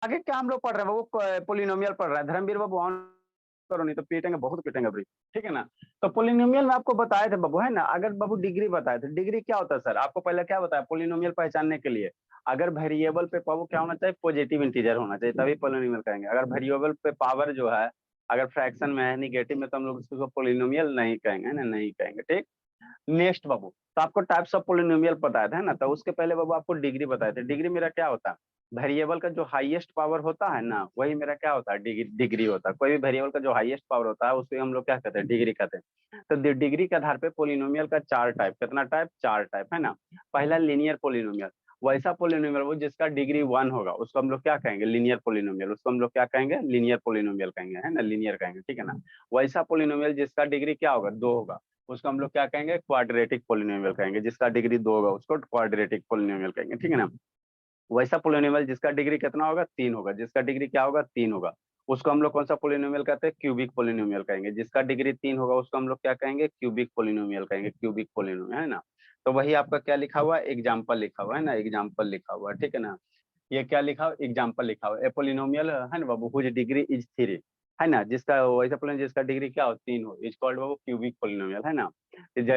आगे क्या हम लोग पढ़ रहे हैं, वो पोलिनोमियल पढ़ रहा है। धर्मवीर बाबू ऑन करो, नहीं तो पीटेंगे, बहुत पीटेंगे अभी, ठीक है ना। तो पोलिनोमियल में आपको बताए थे बाबू, है ना। अगर बाबू डिग्री बताए थे, डिग्री क्या होता है सर, आपको पहले क्या बताया पोलिनोमियल पहचानने के लिए। अगर वेरिएबल पे बाबू क्या होना चाहिए, पॉजिटिव इंटीजर होना चाहिए, तभी पोलिनोमियल कहेंगे। अगर वेरिएबल पे पावर जो है अगर फ्रैक्शन में है, निगेटिव में, तो हम लोग उसको पोलिनोमियल नहीं कहेंगे, है ना, नहीं कहेंगे, ठीक। नेक्स्ट बाबू, तो आपको टाइप्स ऑफ पोलिनोमियल बताया था, है ना। तो उसके पहले बाबू आपको डिग्री बताए थे। डिग्री मेरा क्या होता है, वेरिएबल का जो हाईएस्ट पावर होता है ना, वही मेरा क्या होता है, डिग्री होता है। कोई भी वेरिएबल का जो हाईएस्ट पावर होता है उसको हम लोग क्या कहते हैं, डिग्री कहते हैं। तो डिग्री के आधार पे पोलिनोमियल का चार टाइप, कितना टाइप, चार टाइप, है ना। पहला लीनियर पोलिनोमियल, वैसा पोलिनोमियल वो जिसका डिग्री 1 होगा उसको हम लोग क्या कहेंगे, लीनियर पोलिनोमियल। उसको हम लोग क्या कहेंगे, लीनियर पोलिनोमियल कहेंगे, है ना, लीनियर कहेंगे, ठीक है ना। वैसा पोलिनोमियल जिसका डिग्री क्या होगा, 2 होगा, उसको हम लोग क्या कहेंगे, क्वाड्रेटिक पोलिनोमियल कहेंगे। जिसका डिग्री 2 होगा उसको क्वाड्रेटिक पोलिनोमियल कहेंगे, ठीक है ना। वैसा पोलिनोमियल जिसका डिग्री कितना होगा, 3 होगा, जिसका डिग्री क्या होगा, 3 होगा, उसको हम लोग कौन सा पोलिनोमियल कहते हैं, क्यूबिक पोलिनोमियल कहेंगे। जिसका डिग्री 3 होगा उसको हम लोग क्या कहेंगे, क्यूबिक पोलिनोमियल कहेंगे, क्यूबिक पोलिनोमियल, है ना। तो वही आपका क्या लिखा हुआ है, एग्जाम्पल लिखा हुआ है ना, एग्जाम्पल लिखा हुआ है, ठीक है ना। ये क्या लिखा हुआ, एग्जाम्पल लिखा हुआ है। ए पोलिनोमियल है ना बाबू, हुज डिग्री इज 3, है ना। जिसका वैसा पोलिनोमियल जिसका डिग्री क्या हो, 3 हो, is called Babu cubic polynomial, है ना।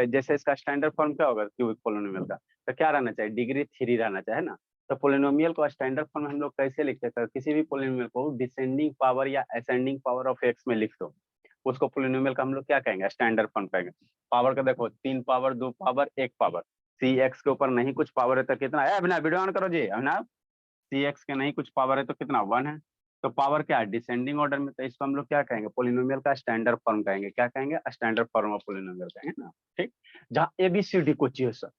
जैसे इसका स्टैंडर्ड फॉर्म क्या होगा क्यूबिक पोलिनोमियल का, तो क्या रहना चाहिए, डिग्री 3 रहना चाहिए, है ना। तो पोलिनोमियल को स्टैंडर्ड फॉर्म हम लोग कैसे लिखते हैं, किसी भी पोलिनोमियल को डिसेंडिंग पावर या असेंडिंग पावर ऑफ एक्स में लिख दो, उसको पोलिनोमियल का हम लोग क्या कहेंगे, स्टैंडर्ड फॉर्म कहेंगे। पावर का देखो, 3 पावर, 2 पावर, 1 पावर। सी एक्स के ऊपर नहीं कुछ पावर है तो कितना है, अभिनव वीडियो ऑन करो जी, अभिनव। सी एक्स के नहीं कुछ पावर है तो कितना, 1 है। तो पावर क्या है, डिसेंडिंग ऑर्डर में, तो इसको हम लोग क्या कहेंगे, पोलिनोमियल का स्टैंडर्ड फॉर्म कहेंगे। क्या कहेंगे, स्टैंडर्ड फॉर्म ऑफ पोलिनोमियल कहेंगे ना, ठीक। जहाँ एबीसीडी को चाहिए सर,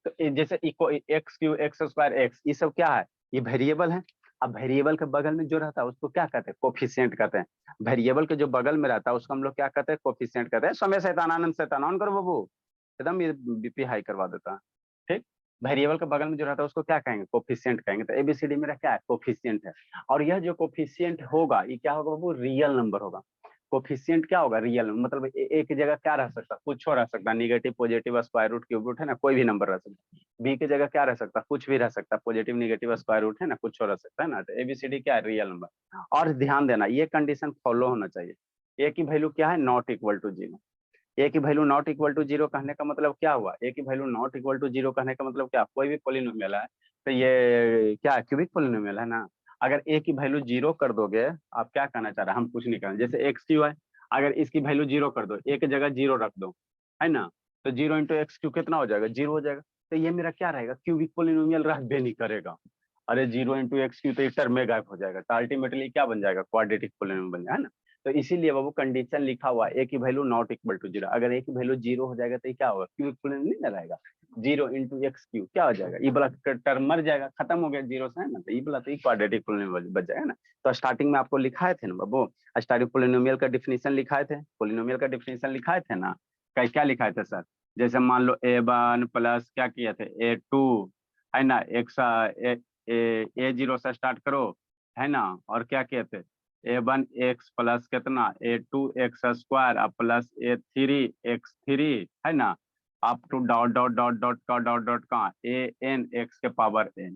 तो जैसे इको x cube, x square, x, ये सब क्या है, ये वेरिएबल है। अब वेरिएबल के बगल में जो रहता है उसको क्या कहते हैं, कोफिशिएंट कहते हैं। वेरिएबल के जो बगल में रहता है उसको हम लोग क्या कहते हैं, कोफिशिएंट कहते हैं। समय शैतान आनंद शैतान ऑन करो बाबू, एकदम ये बीपी हाई करवा देता है, ठीक। वेरिएबल के बगल में जो रहता है उसको क्या कहेंगे, कोफिशिएंट कहेंगे। तो एबीसीडी मेरा क्या है, कोफिशिएंट है। और यह जो कोफिशिएंट होगा ये क्या होगा बाबू, रियल नंबर होगा। कोफिशिएंट क्या होगा, रियल, मतलब एक जगह क्या रह सकता है, कुछ हो रह सकता है, negative, positive, square root, cube root, है ना, कोई भी नंबर रह सकता है। बी की जगह क्या रह सकता है, कुछ भी रह सकता है, पॉजिटिव, निगेटिव, स्क्वायर रूट, है ना, कुछ हो रह सकता है ना। तो एबीसीडी क्या है, रियल नंबर। और ध्यान देना ये कंडीशन फॉलो होना चाहिए, ए की वैल्यू क्या है, नॉट इक्वल टू 0। ए की वैल्यू नॉट इक्वल टू 0 कहने का मतलब क्या हुआ, ए की वैल्यू नॉट इक्वल टू 0 कहने का मतलब क्या, कोई भी पोलिनोमियल है तो ये क्या क्यूबिक पोलिनोमियल है ना। अगर ए की वैल्यू 0 कर दोगे, आप क्या कहना चाह रहे हैं, हम कुछ नहीं करें, जैसे एक्स क्यू है, अगर इसकी वैल्यू 0 कर दो, ए की जगह 0 रख दो, है ना, तो 0 इंटू एक्स क्यू कितना हो जाएगा, 0 हो जाएगा। तो ये मेरा क्या रहेगा, क्यूबिक पोलिनोमियल रहबे नहीं करेगा। अरे 0 इंटू एक्स क्यू तो ये टर्म में गायब हो जाएगा, तो अल्टीमेटली क्या बन जाएगा, क्वाड्रेटिक पोलिनोमियल बन जाएगा, है ना। तो इसीलिए बाबू कंडीशन लिखा हुआ ए की वैल्यू नॉट इक्वल टू 0। अगर ए की वैल्यू 0 हो जाएगा तो क्या होगा, क्यूबिक पोलिनोमियल नहीं ना रहेगा। 0 इंटू एक्स क्यू क्या हो जाएगा, ये वाला टर्म मर जाएगा, खत्म हो गया 0 से, है ना। तो ये वाला तो क्वाड्रेटिक पोलिनोमियल बच जाएगा ना। तो स्टार्टिंग में आपको लिखाए थे ना बाबू, स्टार्टिंग पोलिनोमियल का डिफिनेशन लिखाए थे, पोलिनोमियल का डिफिनेशन लिखाए थे ना। क्या लिखाए थे सर, जैसे मान लो A1 प्लस क्या किए थे, A2, है ना, A0 से स्टार्ट करो, है ना। और क्या किए थे, A1 एक्स प्लस कितना, A2 x square plus A3 x3, है ना, up to dot dot dot dot का डॉट डॉट का an x के पावर n।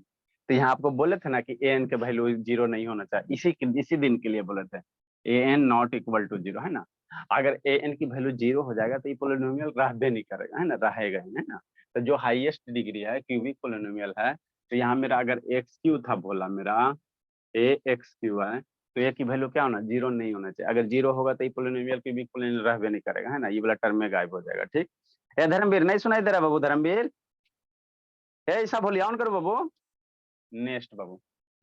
तो यहाँ आपको बोले थे ना कि an के वैल्यू 0 नहीं होना चाहिए, इसी दिन के लिए बोले थे, an नॉट इक्वल टू 0, है ना। अगर an की वैल्यू 0 हो जाएगा तो ये पोलिनोमियल रहबे नहीं करेगा, है ना, रहेगा ही, है ना। तो जो हाईएस्ट डिग्री है क्यूबिक पोलिनोमियल है, तो यहाँ मेरा अगर एक्स क्यू था बोला, मेरा ए एक्स क्यू है, तो ए की वैल्यू क्या होना, 0 नहीं होना चाहिए। अगर 0 होगा तो ये पोलिनोमियल क्यूबिक पोलिनोमियल रहबे नहीं करेगा, है ना, ये वाला टर्म में गायब हो जाएगा, ठीक। ए धर्मवीर नहीं सुनाई दे रहा बाबू, धर्मवीर ए ऐसा बोलिए, ऑन करो बाबू। नेक्स्ट बाबू,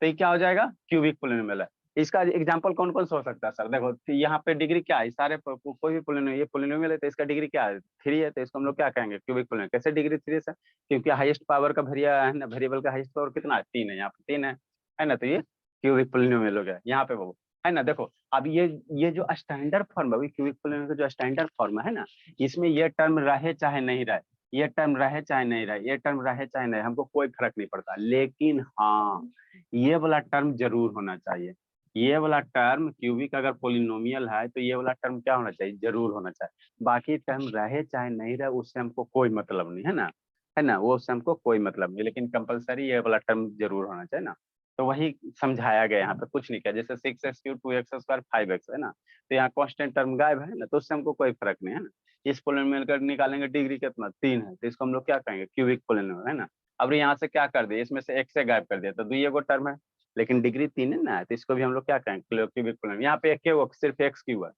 तो ये क्या हो जाएगा, क्यूबिक पोलिनोमियल है। इसका एग्जांपल कौन कौन सा हो सकता है सर, देखो तो यहाँ पे डिग्री क्या है, सारे कोई भी पोलिनोमियल, ये पोलिनोमियल है तो इसका डिग्री क्या है, 3 है, तो इसको हम लोग क्या कहेंगे, क्यूबिक पोलिनोमियल। कैसे डिग्री 3 है सर, क्योंकि हाईएस्ट पावर का वेरिया है ना, वेरिएबल का हाईएस्ट पावर कितना है, 3 है, यहाँ पे 3 है ना। तो ये क्यूबिक पोलिनोमियल हो गया यहाँ पे बाबू, है ना। देखो अब ये जो स्टैंडर्ड फॉर्म है क्यूबिक पोलिनोमियल का, जो स्टैंडर्ड फॉर्म है ना, इसमें ये टर्म रहे चाहे नहीं रहे, ये टर्म रहे चाहे नहीं रहे, ये टर्म रहे चाहे नहीं, हमको कोई फर्क नहीं पड़ता। लेकिन हाँ, ये वाला टर्म जरूर होना चाहिए। ये वाला टर्म क्यूबिक अगर पोलिनोमियल है तो ये वाला टर्म क्या होना चाहिए, जरूर होना चाहिए। बाकी टर्म रहे चाहे नहीं रहे उससे हमको कोई मतलब नहीं, है ना, है ना, वो उससे हमको कोई मतलब नहीं, लेकिन कंपलसरी ये वाला टर्म जरूर होना चाहिए ना। तो वही समझाया गया यहाँ पे, कुछ नहीं किया। जैसे 6x3 2x² 5x है ना, तो यहाँ कांस्टेंट टर्म गायब है ना, तो उससे हमको कोई फर्क नहीं है ना। इस पोलिनोमियल का निकालेंगे, डिग्री कितना 3 है, तो इसको हम लोग क्या कहेंगे, क्यूबिक पोलिनोमियल है ना। अब यहाँ से क्या कर दिया, इसमें से x से गायब कर दिया, तो दुइये गो टर्म है, लेकिन डिग्री 3 है ना, तो इसको भी हम लोग क्या कहेंगे, क्यूबिक पोलिनोमियल। यहाँ पे एक सिर्फ x क्यूब है,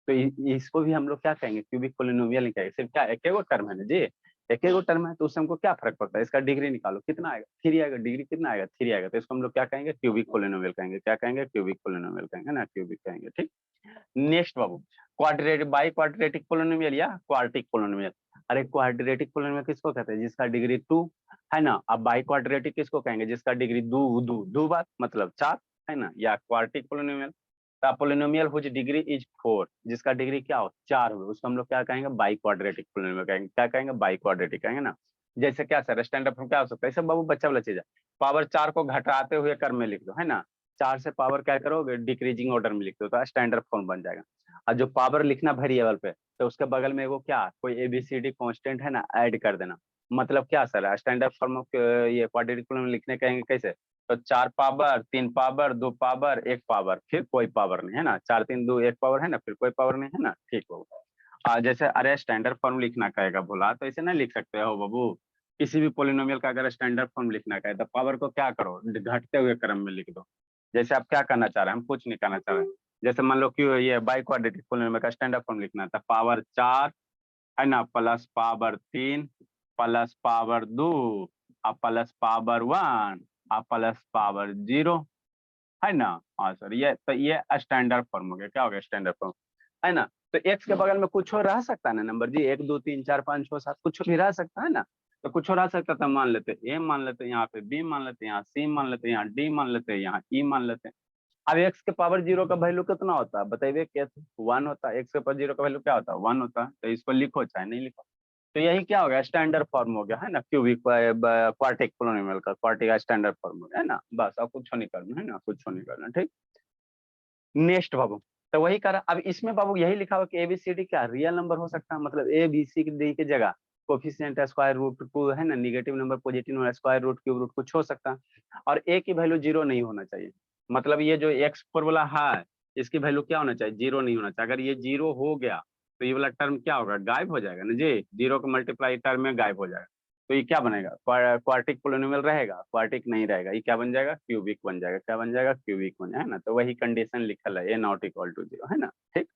तो इसको भी हम लोग क्या कहेंगे, क्यूबिक पोलिनोमियल ही कहेंगे। सिर्फ क्या एक गो टर्म है ना जी, एक गो टर्म है, तो उससे हमको क्या फर्क पड़ता है, इसका डिग्री निकालो कितना आएगा, 3 आएगा, डिग्री कितना आएगा, 3 आएगा, तो इसको हम लोग क्या कहेंगे, क्यूबिक पोलिनोमियल कहेंगे। क्या कहेंगे, क्यूबिक पोलिनोमियल कहेंगे ना, क्यूबिक कहेंगे। ठीक, next Babu, quadratic by quadratic polynomial या क्वार्टिक पोलिनोमियल। अरे क्वाड्रेटिक पोलिनोमियल किसको कहते हैं, जिसका डिग्री 2 है ना। अब बाई क्वाड्रेटिक किसको कहेंगे, जिसका डिग्री दो बार मतलब 4 है ना। या quartic polynomial, polynomial whose degree is 4, जिसका डिग्री क्या हो 4 हो, उसको हम लोग क्या कहेंगे, बाई क्वाड्रेटिक पोलिनोमियल कहेंगे। क्या कहेंगे, बाई क्वाड्रेटिक कहेंगे ना। जैसे क्या सर, स्टैंडर्ड फॉर्म क्या हो सकता है, सब बाबू बच्चा वाला चीज है। पावर 4 को घटाते हुए क्रम में लिख दो है ना, 4 से पावर क्या करोगे, डिक्रीजिंग ऑर्डर में लिख दो, तो स्टैंडर्ड फॉर्म बन जाएगा। और जो पावर लिखना वेरिएबल पे, तो उसके बगल में वो क्या, कोई एबीसीडी कांस्टेंट है ना, ऐड कर देना। मतलब क्या सर, स्टैंडर्ड फॉर्म ऑफ ये क्वाड्रेटिक पोलिनोमियल लिखने कहेंगे कैसे, तो 4 पावर 3 पावर 2 पावर 1 पावर, फिर कोई पावर नहीं है ना, 4 3 2 1 पावर है ना, फिर कोई पावर नहीं है ना। ठीक हो, जैसे अरे स्टैंडर्ड फॉर्म लिखना कहेगा बोला, तो ऐसे नहीं लिख सकते हो बाबू। किसी भी पोलिनोमियल का अगर स्टैंडर्ड फॉर्म लिखना कहे, तो पावर को क्या करो, घटते हुए क्रम में लिख दो। जैसे आप क्या करना चाह रहे हैं, हम कुछ नहीं करना चाह रहे हैं। जैसे मान लो कि ये बाई क्वाड्रेटिक पोलिनोमियल का स्टैंडर्ड फॉर्म लिखना था, पावर 4 है ना, plus power 3 plus power 2 plus power 1 plus power 0 है ना। हाँ सर, ये तो ये स्टैंडर्ड फॉर्म हो गया। क्या हो गया, स्टैंडर्ड फॉर्म है ना। तो एक्स के बगल में कुछ और रह सकता है ना नंबर जी, 1 2 3 4 5 6 7 कुछ भी रह सकता है ना। तो कुछ और रह सकता था, मान लेते ए मान लेते, यहाँ पे बी मान लेते, यहाँ सी मान लेते, यहाँ डी मान लेते, यहाँ ई मान लेते। अब एक्स के पावर 0 का वैल्यू कितना होता है बताइए, कैसे 1 होता है। एक्स के पावर 0 का वैल्यू क्या होता है, 1 होता है। तो इसको लिखो चाहे नहीं लिखो, तो यही क्या हो गया, स्टैंडर्ड फॉर्म हो गया है ना, क्यूबिक क्वार्टिक पोलिनोमियल का, क्वार्टिक का स्टैंडर्ड फॉर्म हो गया है ना। बस अब कुछ नहीं करना है ना, कुछ नहीं करना। ठीक, नेक्स्ट बाबू, तो वही करा। अब इसमें बाबू यही लिखा हुआ कि एबीसीडी क्या रियल नंबर हो सकता है, मतलब ए बी सी डी की जगह कोफिशिएंट स्क्वायर रूट टू है ना, negative number positive number square root cube root कुछ हो सकता है। और ए की वैल्यू 0 नहीं होना चाहिए, मतलब ये जो एक्स फोर वाला है, इसकी वैल्यू क्या होना चाहिए, 0 नहीं होना चाहिए। अगर ये 0 हो गया, तो ये वाला टर्म क्या होगा, गायब हो जाएगा ना जी, 0 का मल्टीप्लाई टर्म में गायब हो जाएगा। तो ये क्या बनेगा, क्वार्टिक पोलिनोमियल रहेगा, क्वार्टिक नहीं रहेगा, ये क्या बन जाएगा, क्यूबिक बन जाएगा। क्या बन जाएगा, क्यूबिक बन जाएगा ना। तो वही कंडीशन लिखल है, ए नॉट इक्वल टू 0 है ना। ठीक,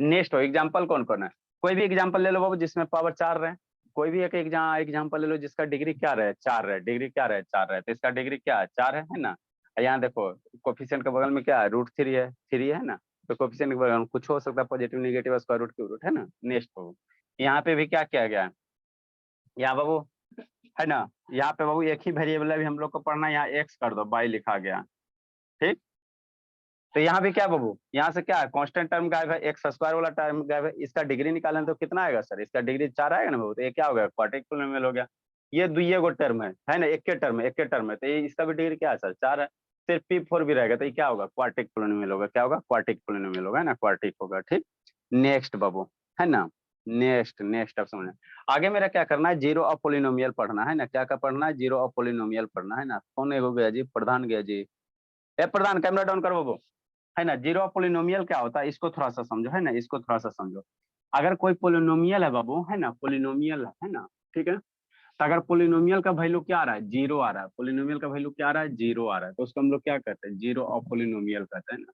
नेक्स्ट हो एग्जांपल कौन कौन है, कोई भी एग्जांपल ले लो बाबू जिसमें पावर 4 रहे। कोई भी एक एग्जांपल ले लो जिसका डिग्री क्या रहे, 4 रहे, डिग्री क्या रहे, 4 रहे, तो इसका डिग्री क्या है, 4 है ना। यहाँ देखो कोफिशिएंट के बगल में क्या है, √3 है, 3 है ना। तो कोफिशिएंट के बगल में कुछ हो सकता है, positive negative square root cube root है ना। नेक्स्ट हो, यहाँ पे भी क्या किया गया है, यहाँ बाबू है ना, यहाँ पे बाबू एक ही वेरिएबल भी हम लोग को पढ़ना है, यहाँ एक्स कर दो, बाई लिखा गया। ठीक, तो यहाँ भी क्या बाबू, यहाँ से क्या है, कांस्टेंट टर्म गायब है, एक्स स्क्वायर वाला टर्म गायब है। इसका डिग्री निकालें तो कितना आएगा सर, इसका डिग्री 4 आएगा ना बाबू, तो ये क्या हो गया, क्वार्टिक पोलिनोमियल हो गया। ये दुइये गो टर्म है ना, एक के टर्म है, तो ये इसका भी डिग्री क्या है सर, 4 है। सिर्फ P4 भी रहेगा, तो ये क्या होगा, क्वार्टिक पोलिनोमियल होगा। क्या होगा, क्वार्टिक पोलिनोमियल होगा ना, क्वार्टिक होगा। ठीक, नेक्स्ट बाबू है ना, नेक्स्ट नेक्स्ट अब समझना। आगे मेरा क्या करना है, जीरो ऑफ पोलिनोमियल पढ़ना है ना। क्या क्या पढ़ना है, जीरो ऑफ पोलिनोमियल पढ़ना है ना। कौन हो गया जी, प्रधान गया जी, ए प्रधान कैमरा डाउन करो बाबू। है ना, जीरो ऑफ पोलिनोमियल क्या होता है, इसको थोड़ा सा समझो है ना, इसको थोड़ा सा समझो। अगर कोई पोलिनोमियल है बाबू है ना, पोलिनोमियल है ना, ठीक है। तो अगर पोलिनोमियल का वैल्यू क्या आ रहा है, 0 आ रहा है, पोलिनोमियल का वैल्यू क्या आ रहा है, 0 आ रहा है, तो उसको हम लोग क्या कहते हैं, जीरो ऑफ पोलिनोमियल कहते हैं ना।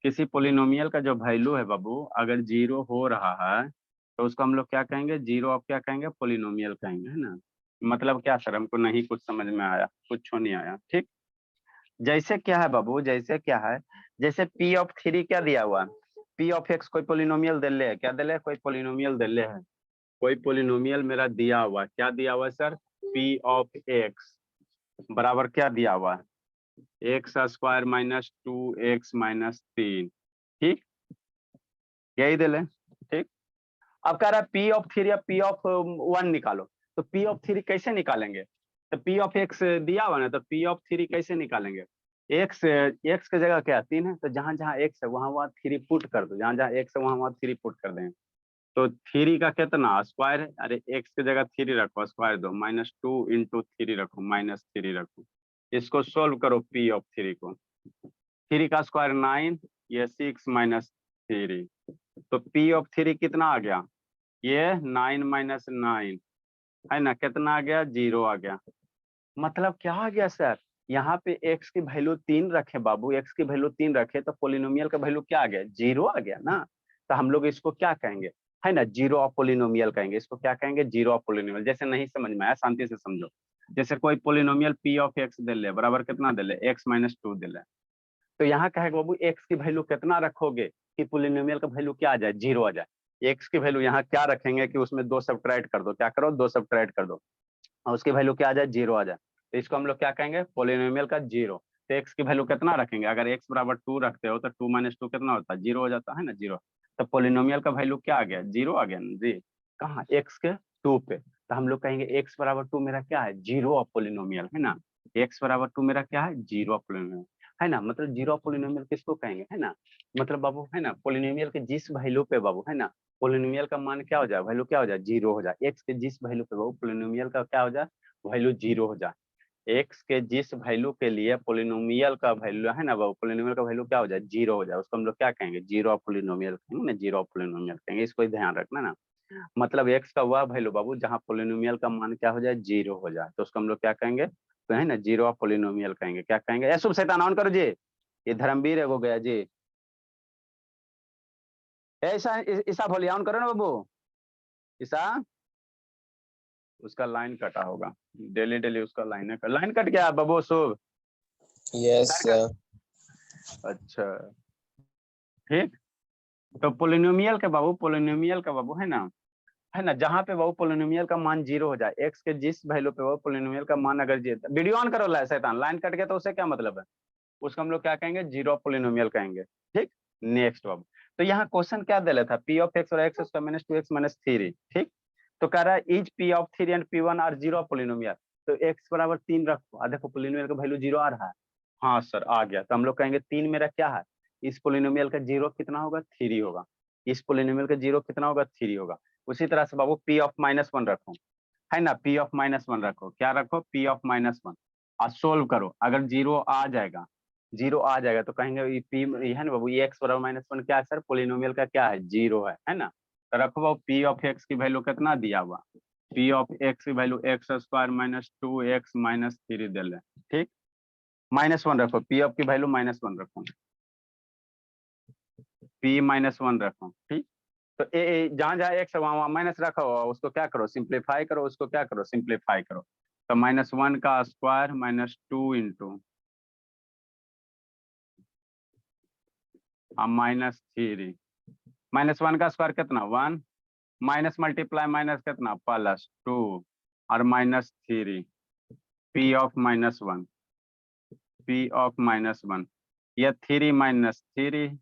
किसी पोलिनोमियल का जो वैल्यू है बाबू अगर 0 हो रहा है, तो उसको हम लोग क्या कहेंगे, जीरो ऑफ क्या कहेंगे, पोलिनोमियल कहेंगे है ना। मतलब क्या सर, हमको नहीं कुछ समझ में आया, कुछ नहीं आया। ठीक, जैसे क्या है बाबू, जैसे क्या है, जैसे P(3) क्या दिया हुआ है, P(x) कोई पोलिनोमियल दे ले, क्या दे ले, कोई पोलिनोमियल दे ले है, कोई पोलिनोमियल मेरा दिया हुआ है। क्या दिया हुआ है सर, P(x) बराबर क्या दिया हुआ है, x² माइनस 2x माइनस 3। ठीक, यही दे ले। ठीक, अब कह रहा है P(3) या P(1) निकालो, तो P(3) कैसे निकालेंगे, तो P(x) दिया हुआ ना, तो P(3) कैसे निकालेंगे, x x की जगह क्या 3 है, तो जहां जहां x है वहां वहां 3 पुट कर दो, जहां जहां x है वहां वहां 3 पुट कर देंगे। तो 3 का कितना स्क्वायर है, अरे x की जगह 3 रखो, स्क्वायर दो, -2 × 3 रखो, -3 रखो। इसको सोल्व करो पी ऑफ 3 को। 3 का स्क्वायर 9, ये 6 माइनस 3, तो पी ऑफ 3 कितना आ गया, ये 9 माइनस 9 है ना, कितना आ गया, 0 आ गया। मतलब क्या आ गया सर, यहाँ पे x की वैल्यू 3 रखे बाबू, x की वैल्यू 3 रखे तो पोलिनोमियल का वैल्यू क्या आ गया, 0 आ गया ना। तो हम लोग इसको क्या कहेंगे, है ना, जीरो ऑफ पोलिनोमियल कहेंगे। इसको क्या कहेंगे, जीरो ऑफ पोलिनोमियल। जैसे नहीं समझ में आया शांति से समझो। जैसे कोई पोलिनोमियल p ऑफ x दे ले, बराबर कितना दे ले, x माइनस 2 दे ले, तो यहाँ कहेगा बाबू x की वैल्यू कितना रखोगे कि पोलिनोमियल का वैल्यू क्या आ जाए, 0 आ जाए। x की वैल्यू यहाँ क्या रखेंगे कि उसमें 2 सब्ट्रैक्ट कर दो, क्या करो, 2 सब्ट्रैक्ट कर दो, और उसकी वैल्यू क्या आ जाए, 0 आ जाए। तो इसको हम लोग क्या कहेंगे, पोलिनोमियल का 0। तो x की वैल्यू कितना रखेंगे, अगर x बराबर 2 रखते हो तो 2 माइनस 2 कितना होता है, 0 हो जाता है ना, 0। तो पोलिनोमियल का वैल्यू क्या आ गया, 0 आ गया ना जी। कहाँ, x के 2 पे। तो हम लोग कहेंगे x बराबर 2 मेरा क्या है, 0 ऑफ पोलिनोमियल, है ना। x बराबर 2 मेरा क्या है, 0 ऑफ पोलिनोमियल, है ना। मतलब 0 ऑफ पोलिनोमियल किसको कहेंगे, है ना। मतलब बाबू, है ना, पोलिनोमियल के जिस वैल्यू पे बाबू, है ना, पोलिनोमियल का मान क्या हो जाए, वैल्यू क्या हो जाए, 0 हो जाए। x के जिस वैल्यू पे बाबू पोलिनोमियल का क्या हो जाए, वैल्यू 0 हो जाए। एक्स के जिस वैल्यू के लिए पोलिनोमियल का वैल्यू, है ना, वो पोलिनोमियल का वैल्यू क्या हो जाए, 0 हो जाए, उसको हम लोग क्या कहेंगे, जीरो ऑफ पोलिनोमियल कहेंगे ना, जीरो ऑफ पोलिनोमियल कहेंगे। इसको ध्यान रखना ना। मतलब एक्स का वह वैल्यू बाबू जहाँ पोलिनोमियल का मान क्या हो जाए, 0 हो जाए, तो उसको हम लोग क्या कहेंगे, तो है ना, जीरो ऑफ पोलिनोमियल कहेंगे। क्या कहेंगे, ए शुभ शैतान ऑन करो जी, ये धर्मवीर है वो गया जी। ऐसा ईसा बोलिए, ऑन करो ना बाबू, ईसा। उसका लाइन कटा होगा, डेली डेली उसका लाइन कट गया बाबू शुभ। Yes sir. अच्छा ठीक। तो पोलिनोमियल के बाबू, पोलिनोमियल का बाबू, है ना, जहाँ पे बाबू पोलिनोमियल का मान 0 हो जाए, एक्स के जिस वैल्यू पे वो पोलिनोमियल का मान अगर जीरो, वीडियो ऑन करो शैतान, लाइन कट गया तो उससे क्या मतलब है, उसको हम लोग क्या कहेंगे, जीरो पोलिनोमियल कहेंगे। ठीक, नेक्स्ट बाबू। तो यहाँ क्वेश्चन क्या दे था, पी ऑफ एक्स और x square minus 2x minus 3, ठीक। तो कह रहा है is P of 3 and p1 are zero polynomial. तो x बराबर 3 रखो, देखो पोलिनोमियल का वैल्यू 0 आ रहा है। हाँ सर आ गया, तो हम लोग कहेंगे 3 मेरा क्या है, इस पोलिनोमियल का 0 कितना होगा, 3 होगा। इस पोलिनोमियल का 0 कितना होगा, 3 होगा। उसी तरह से बाबू p ऑफ -1 रखो, है ना, p ऑफ -1 रखो, क्या रखो, p ऑफ -1, और सोल्व करो। अगर 0 आ जाएगा, 0 आ जाएगा तो कहेंगे ये p है ना बाबू, ये x बराबर -1 क्या है सर, पोलिनोमियल का क्या है, 0 है ना। तो रखो बाबू p ऑफ x की वैल्यू कितना दिया हुआ, p ऑफ x की value x square minus 2x minus 3 दे ले, ठीक। -1 रखो, p ऑफ की वैल्यू -1 रखो, p -1 रखो, ठीक। तो जहां जहां एक्स है वहां माइनस रखो, उसको क्या करो, सिंप्लीफाई करो, उसको क्या करो, सिंप्लीफाई करो। तो -1 का स्क्वायर -2 इंटू -3, -1 का स्क्वायर कितना, 1, माइनस मल्टीप्लाई माइनस कितना, +2 और -3, p ऑफ -1, p ऑफ -1, ये 3 -3,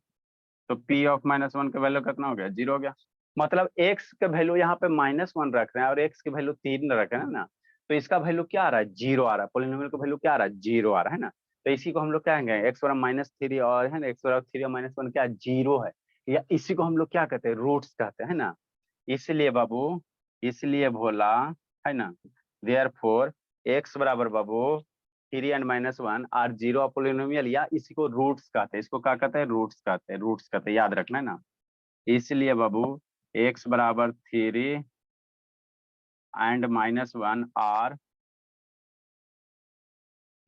तो p ऑफ -1 का वैल्यू कितना हो गया, 0 हो गया। मतलब x का वैल्यू यहाँ पे -1 रख रहे हैं और x की वैल्यू 3 रख रहे हैं ना, तो इसका वैल्यू क्या आ रहा है, 0 आ रहा है। पोलिनोमियल का वैल्यू क्या आ रहा है, 0 आ रहा है ना। तो इसी को हम लोग क्या कहेंगे, x बराबर -3 और है ना, x बराबर 3 और -1 क्या 0 है, या इसी को हम लोग क्या कहते हैं, रूट्स कहते हैं ना। इसलिए बाबू, इसलिए भोला, है ना, देयरफॉर x बराबर बाबू 3 एंड -1 आर 0 पोलिनोमियल, या इसी को रूट्स कहते हैं, इसको क्या कहते हैं, रूट्स कहते हैं, रूट्स कहते हैं, याद रखना है ना। इसलिए बाबू x बराबर 3 एंड -1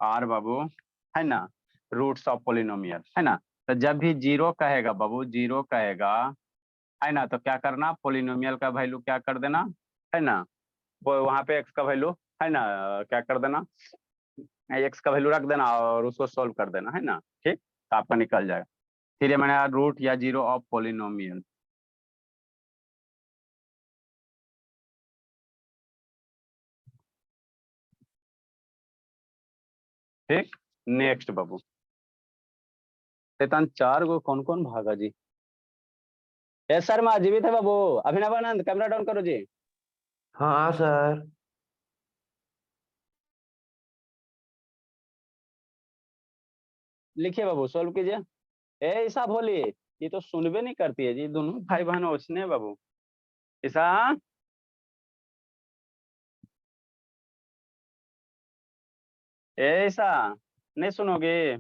आर बाबू, है ना, रूट्स ऑफ पोलिनोमियल, है ना। तो जब भी 0 कहेगा बाबू, 0 कहेगा, है ना, तो क्या करना, पोलिनोमियल का वैल्यू क्या कर देना, है ना, वो वहां पे x का वैल्यू, है ना, क्या कर देना, x का वैल्यू रख देना और उसको सोल्व कर देना, है ना, ठीक। तो आपका निकल जाएगा। फिर ये मैंने रूट या 0 ऑफ पोलिनोमियल, ठीक। नेक्स्ट बाबू, शैतान 4 गो कौन कौन भागा जी, ए सर मैं जीवित है बाबू, अभिनव आनंद कैमरा डाउन करो जी। हाँ सर। लिखिए बाबू, सोल्व कीजिए। ए ईसा भोली, ये तो सुनबे नहीं करती है जी, दोनों भाई बहन ओछने बाबू। ईसा, ऐसा नहीं सुनोगे?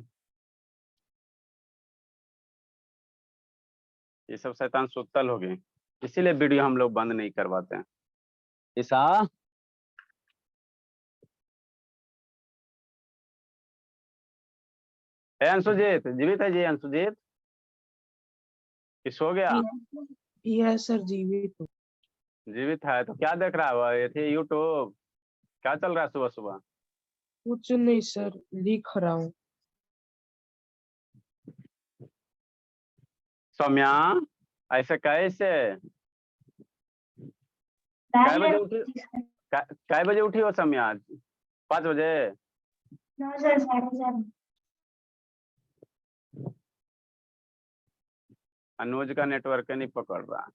ये सब शैतान सुतल हो गए, इसीलिए वीडियो हम लोग बंद नहीं करवाते हैं। ईसा, है अंशुजीत जीवित है जी? अंशुजीत कि सो गया? यस सर जीवित हूँ। जीवित है तो क्या देख रहा है वो? ये थी यूट्यूब, क्या चल रहा है सुबह सुबह? कुछ नहीं सर, लिख रहा हूँ। सौम्या, ऐसे कैसे? कै बजे उठी? कै बजे उठी हो सौम्या? 5 बजे? अनुज का नेटवर्क नहीं पकड़ रहा।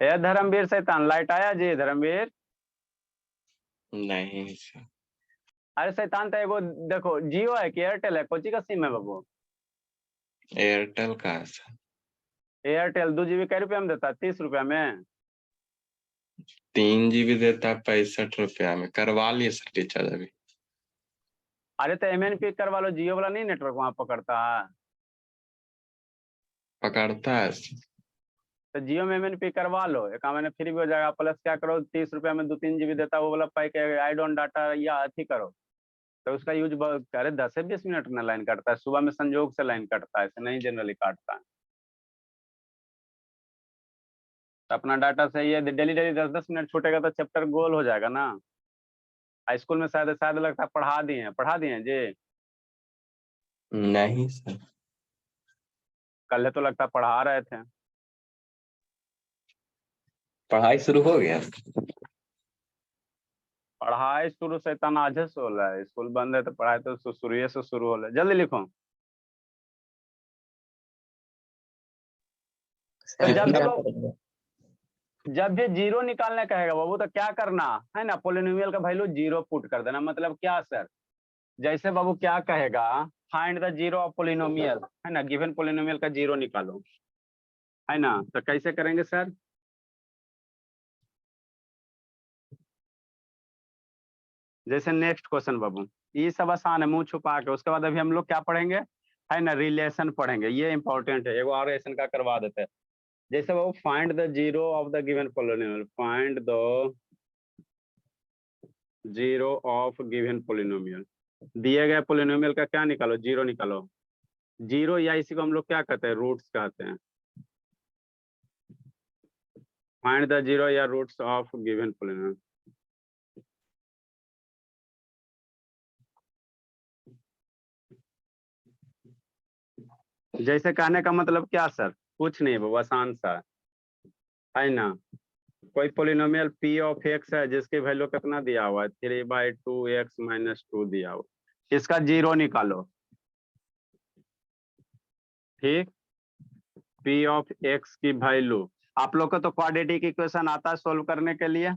ए धर्मवीर शैतान, लाइट आया जी धर्मवीर? नहीं सर। अरे शैतान तो एगो देखो, जियो है कि एयरटेल है, कोची का सिम है बाबू? एयरटेल का है सर। एयरटेल 2 GB कै रुपया में देता है? 30 रुपया में। 3 GB देता है 65 रुपया में। करवा लिए सर रिचार्ज अभी। अरे तो MNP करवा लो, जियो वाला नहीं नेटवर्क वहां पकड़ता है? पकड़ता है सर। तो जियो में MNP करवा लो, 1 महीने फ्री भी हो जाएगा। प्लस क्या करो, 30 रुपया में 2-3 GB देता है वो वाला पैक, आई डोंट डाटा या अथी करो तो उसका यूज अरे 10 से 20 मिनट में लाइन कटता है, सुबह में संजोग से लाइन कटता है, ऐसे नहीं जनरली काटता है। तो अपना डाटा सही है, डेली डेली 10-10 मिनट छूटेगा तो चैप्टर गोल हो जाएगा ना। हाई स्कूल में शायद शायद लगता है पढ़ा दिए जी? नहीं सर। कल तो लगता है पढ़ा रहे थे। पढ़ाई शुरू हो गया। पढ़ाई शुरू शैतान आज से हो रहा है, स्कूल बंद है तो पढ़ाई तो शुरू से शुरू हो रहा है। जल्दी लिखो। तो जब भी जीरो निकालने कहेगा बाबू तो क्या करना है ना, पोलिनोमियल का वैल्यू जीरो पुट कर देना। मतलब क्या सर, जैसे बाबू क्या कहेगा, find the zero of polynomial, है ना, गिवन पोलिनोमियल का जीरो निकालो, है ना। तो कैसे करेंगे सर? जैसे नेक्स्ट क्वेश्चन बाबू, ये सब आसान है, मुंह छुपा के। उसके बाद अभी हम लोग क्या पढ़ेंगे, है ना, रिलेशन पढ़ेंगे, ये इंपॉर्टेंट है। एगो और रिलेशन का करवा देते हैं। जैसे बाबू find the zero of the given polynomial, find the zero of given polynomial, दिए गए पोलिनोमियल का क्या निकालो, जीरो निकालो। जीरो या इसी को हम लोग क्या कहते हैं, रूट्स कहते हैं। फाइंड द जीरो या रूट्स ऑफ गिवन पोलिनोमियल। जैसे कहने का मतलब क्या सर, कुछ नहीं बाबू, आसान सा है ना। कोई पोलिनोमियल पी ऑफ एक्स है जिसकी वैल्यू कितना दिया हुआ है, 3/2x - 2 दिया हुआ, इसका जीरो निकालो। ठीक, पी ऑफ एक्स की वैल्यू, आप लोग को तो क्वाड्रेटिक इक्वेशन आता है सोल्व करने के लिए?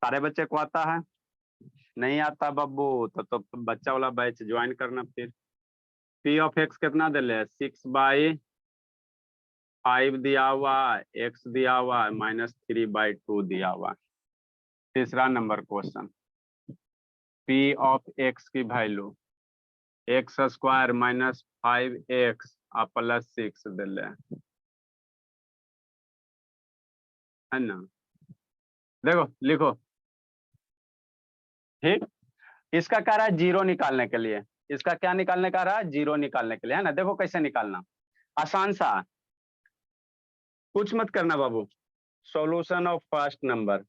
सारे बच्चे को आता है? नहीं आता बब्बू तो बच्चा वाला बैच ज्वाइन करना। फिर पी ऑफ एक्स कितना दे ले, 6/5 दिया हुआ, एक्स दिया हुआ, -3/2 दिया हुआ। तीसरा number question, P of X की वैल्यू x² - 5x +6 दे ले, है ना। देखो लिखो। ठीक, इसका कह रहा है जीरो निकालने के लिए, इसका क्या निकालने का रहा है, जीरो निकालने के लिए, है ना। देखो कैसे निकालना, आसान सा, कुछ मत करना बाबू। Solution of first number,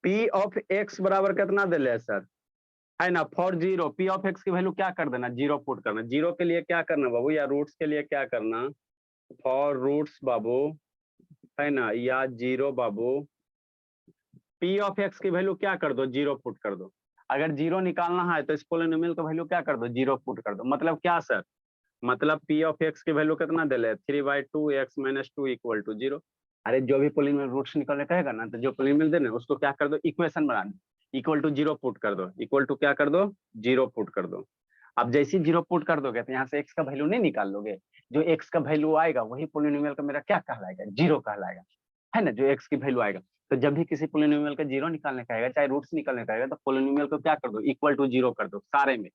P of X बराबर कितना दे ले सर, है ना, for zero P of X की वैल्यू क्या कर देना, जीरो पुट करना। जीरो के लिए क्या करना बाबू, या रूट्स के लिए क्या करना, फॉर रूट्स बाबू, है ना, या zero Babu, P of X की वैल्यू क्या कर दो, जीरो पुट कर दो। अगर जीरो निकालना है तो इस पोलिनोमियल का वैल्यू क्या कर दो, जीरो पुट कर दो। मतलब क्या सर, मतलब पी ऑफ एक्स की वैल्यू कितना दे ले, 3/2x - 2 = 0। अरे जो भी पोलिनोमियल रूट्स निकालने कहेगा ना, तो जो पोलिनोमियल देना उसको क्या कर दो, इक्वेशन बना दो, इक्वल टू जीरो पुट कर दो, इक्वल टू क्या कर दो, जीरो पुट कर दो। अब जैसे ही 0 पुट कर दोगे तो यहाँ से x का वैल्यू नहीं निकाल लोगे, जो x का वैल्यू आएगा वही पोलिनोमियल का मेरा क्या कहलाएगा, 0 कहलाएगा, है ना, जो x की वैल्यू आएगा। तो जब भी किसी पोलिनोमियल का 0 निकालने का आएगा, चाहे रूट्स निकालने का आएगा, तो पोलिनोमियल को क्या कर दो, इक्वल टू 0 कर दो, सारे में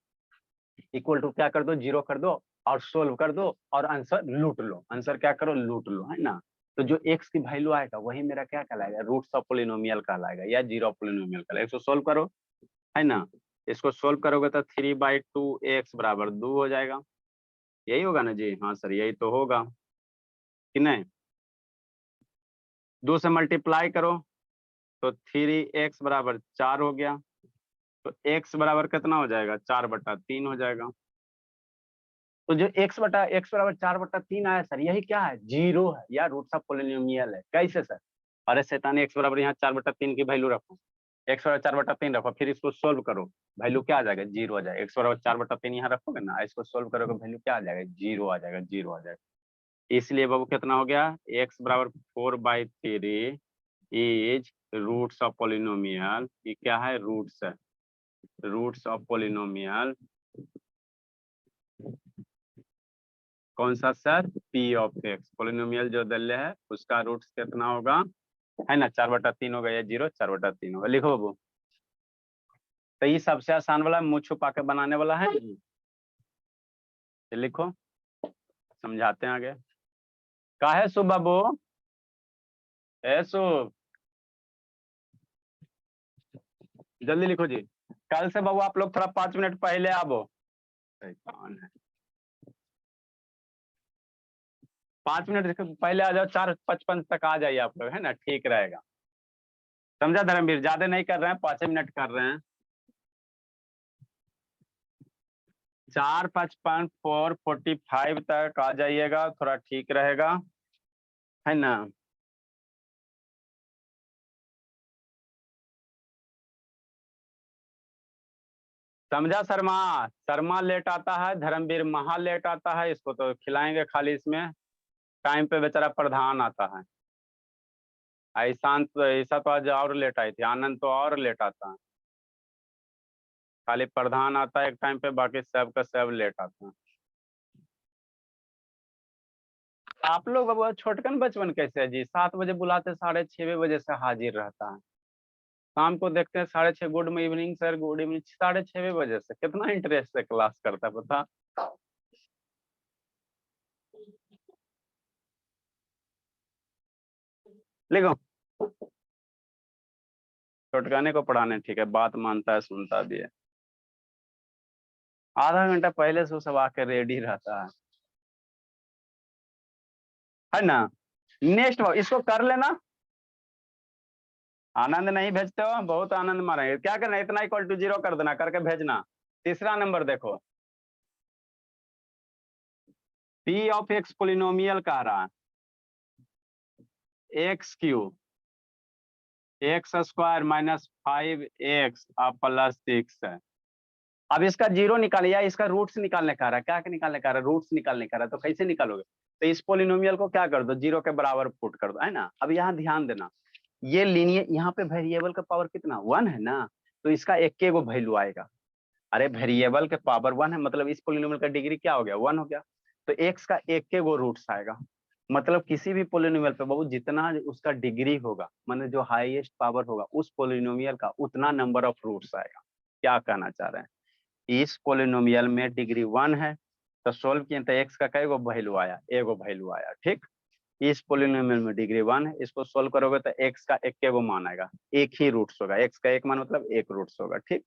इक्वल टू क्या कर दो, 0 कर दो और सोल्व कर दो और आंसर लूट लो, आंसर क्या करो, लूट लो, है ना। तो जो x की वैल्यू आएगा वही मेरा क्या कहलाएगा, रूट्स ऑफ पोलिनोमियल कहलाएगा या 0 पोलिनोमियल कहलाएगा। इसको सोल्व करो, है ना, इसको सोल्व करोगे तो 3/2x बराबर 2 हो जाएगा, यही होगा ना जी, हाँ सर यही तो होगा कि नहीं। 2 से मल्टीप्लाई करो तो 3x बराबर 4 हो गया, तो x बराबर कितना हो जाएगा, 4/3 हो जाएगा। तो जो x बराबर 4/3 आया सर, यही क्या है, 0 है या रूट्स ऑफ पोलिनोमियल है। कैसे सर, अरे शैतानी, x बराबर यहाँ 4/3 की वैल्यू रखो, x बराबर 4/3 रखो, फिर इसको सोल्व करो, वैल्यू क्या आ जाएगा, 0 आ जाएगा। x बराबर 4/3 यहाँ रखोगे ना, इसको सोल्व करोगे वैल्यू क्या आ जाएगा, 0 आ जाएगा, 0 आ जाएगा। इसलिए बाबू कितना हो गया, x बराबर 4/3 इज रूट्स ऑफ पोलिनोमियल, ये क्या है, रूट्स है, रूट्स ऑफ पोलिनोमियल कौन सा sir, p of x, polynomial जो दल्ले है उसका रूट्स कितना होगा, है ना, 4/3 होगा या 0, 4/3 होगा। लिखो बाबू, तो ये सबसे आसान वाला मुंह छुपा के बनाने वाला है, लिखो समझाते हैं आगे। काहे शुभ बाबू, ए शुभ, जल्दी लिखो जी। कल से बाबू आप लोग थोड़ा 5 मिनट पहले आवो, कौन है, 5 मिनट पहले आ जाओ, 4:55 तक आ जाइए आप लोग, है ना, ठीक रहेगा। समझा धर्मवीर, ज्यादा नहीं कर रहे हैं, 5 मिनट कर रहे हैं। 4:55 4:45 तक आ जाइएगा, थोड़ा ठीक रहेगा, है ना। समझा शर्मा, शर्मा लेट आता है, धर्मवीर महा लेट आता है, इसको तो खिलाएंगे खाली, इसमें टाइम पे बेचारा प्रधान आता है। ऐसा तो आज और लेट आई थी, आनंद तो और लेट आता है, खाली प्रधान आता है एक टाइम पे, बाकी सब का सब लेट आता है। आप लोग अब छोटकन बचपन कैसे है जी, 7 बजे बुलाते 6:30 बजे से हाजिर रहता है, शाम को देखते हैं 6:30, good evening sir, good evening, 6:30 बजे से कितना इंटरेस्ट से क्लास करता है पता। लिखो, छोटकाने को पढ़ाने ठीक है, बात मानता है, सुनता भी है, आधा घंटा पहले से सब आके रेडी रहता है ना। नेक्स्ट इसको कर लेना, आनंद नहीं भेजते हो, बहुत आनंद मारेंगे, क्या करना, इतना इक्वल टू 0 कर देना, करके भेजना। तीसरा नंबर देखो, p ऑफ x पोलिनोमियल कह रहा है, x³ x² minus 5x plus 6 है। अब इसका 0 निकालिए, इसका रूट्स निकालने का रहा है, क्या निकालने का रहा है, रूट्स निकालने का रहा है, तो कैसे निकालोगे, तो इस पोलिनोमियल को क्या कर दो, 0 के बराबर पुट कर दो, है ना। अब यहाँ ध्यान देना, ये लीनियर, यहाँ पे वेरिएबल का पावर कितना, 1 है ना, तो इसका एक के गो वैल्यू आएगा। अरे वेरिएबल के पावर 1 है, मतलब इस पोलिनोमियल का डिग्री क्या हो गया, 1 हो गया, तो x का एक के गो रूट्स आएगा। मतलब किसी भी पोलिनोमियल पे बाबू जितना उसका डिग्री होगा, मतलब जो हाईएस्ट पावर होगा उस पोलिनोमियल का उतना नंबर ऑफ रूट्स आएगा। क्या कहना चाह रहे हैं, इस पोलिनोमियल में डिग्री 1 है, तो सोल्व किए तो x का कई गो वैल्यू आया, एगो वैल्यू आया, ठीक। इस पोलिनोमियल में डिग्री 1 है, इसको सोल्व करोगे तो x का एक के गो मान आएगा, एक ही रूट्स होगा, x का एक मान मतलब एक रूट्स होगा, ठीक।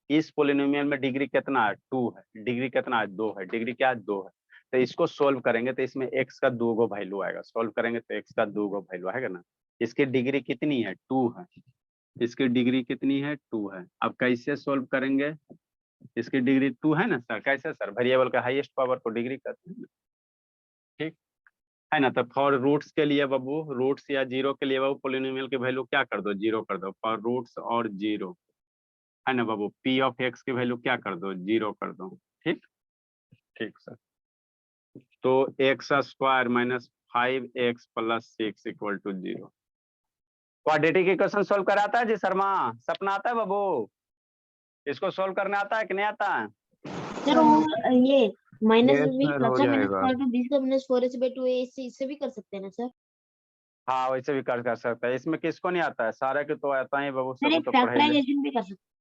इस पोलिनोमियल में डिग्री कितना है, 2 है, डिग्री कितना है, 2 है, डिग्री क्या है, 2 है, तो इसको सोल्व करेंगे तो इसमें x का 2 गो वैल्यू आएगा, सोल्व करेंगे तो x का 2 गो वैल्यू आएगा ना। इसकी डिग्री कितनी है, 2 है, इसकी डिग्री कितनी है, 2 है। अब कैसे सोल्व करेंगे, इसकी डिग्री 2 है ना सर, कैसे सर, वेरिएबल का हाईएस्ट पावर को डिग्री कहते हैं, ठीक है ना। तो फॉर रूट्स के लिए बाबू, रूट्स या 0 के लिए बाबू पोलिनोमियल की वैल्यू क्या कर दो, 0 कर दो, फॉर रूट्स और 0, है ना बाबू, p ऑफ x की वैल्यू क्या कर दो, 0 कर दो, ठीक, ठीक सर। तो x² minus 5x plus 6 equal to 0। Quadratic equation solve कराता है जी शर्मा, सपना आता है बाबू, इसको सोल्व करने आता है कि नहीं आता है, सर वो ये minus Yes, B sir, plus हो है माइनस जाएगा। 5 बी का माइनस 4h/2 इससे भी कर सकते हैं ना सर? हाँ, वैसे भी कर सकता है। इसमें किसको नहीं आता है? सारा के तो आता ही बाबू, सर सब एक तो पढ़े ले। फैक्टराइजेशन भी कर सकते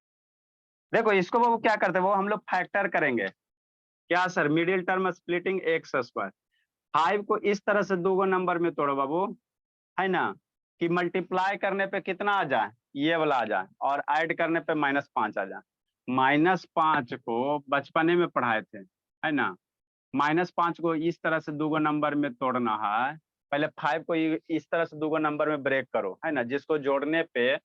देखो इसको बाबू क्या करते हैं, वो हम लोग फैक्टर करेंगे। क्या sir? Middle term splitting x square. 5 को इस तरह से दो नंबर में तोड़ो बाबू, है ना, कि मल्टीप्लाई करने पे कितना आ जाए, ये वाला आ जाए, और ऐड करने पे -5 आ जाए। -5 को बचपने में पढ़ाए थे, है ना। -5 को इस तरह से दो नंबर में तोड़ना है। पहले 5 को इस तरह से दो नंबर में ब्रेक करो, है ना, जिसको जोड़ने पे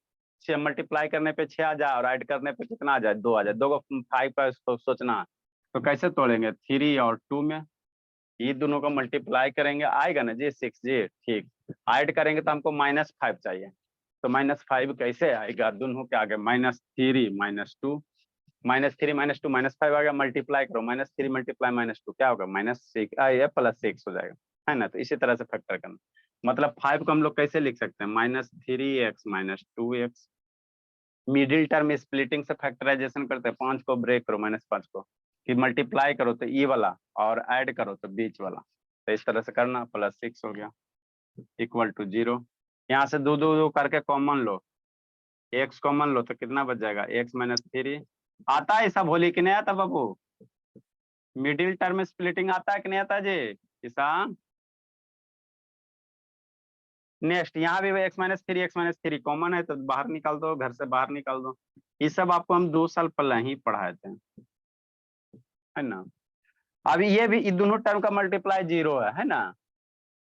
6, मल्टीप्लाई करने पे 6 आ जाए और ऐड करने पे कितना आ जाए, 2 आ जाए। 2 को 5 का इसको सोचना है। तो कैसे तोड़ेंगे? 3 और 2 में ये दोनों को मल्टीप्लाई करेंगे, आएगा ना जी 6 जी, ठीक। ऐड करेंगे तो हमको -5 चाहिए, तो -5 कैसे आएगा? दोनों के आगे -3 -2, -3 -2 -5 आ गया, मल्टीप्लाई करो, -3 मल्टीप्लाई -2 क्या होगा? -6 ये +6 हो जाएगा, है ना। तो इसी तरह से फैक्टर करना, मतलब 5 को हम लोग कैसे लिख सकते हैं? -3x -2x। Middle term splitting से फैक्टराइजेशन करते हैं, 5 को ब्रेक करो, -5 को, कि मल्टीप्लाई करो तो ई वाला, और ऐड करो तो बीच वाला। तो इस तरह से करना, +6 हो गया इक्वल टू 0। यहाँ से दो दो दो करके कॉमन लो, x कॉमन लो तो कितना बच जाएगा? x -3। आता है सब होली कि नहीं आता बाबू? मिडिल टर्म स्प्लिटिंग आता है कि नहीं आता जी ईशान? नेक्स्ट यहाँ भी x-3 कॉमन है, तो बाहर निकाल दो, घर से बाहर निकाल दो। ये सब आपको हम 2 साल पहले ही पढ़ाए थे, है ना। अभी ये भी इन दोनों टर्म का मल्टीप्लाई 0 है ना।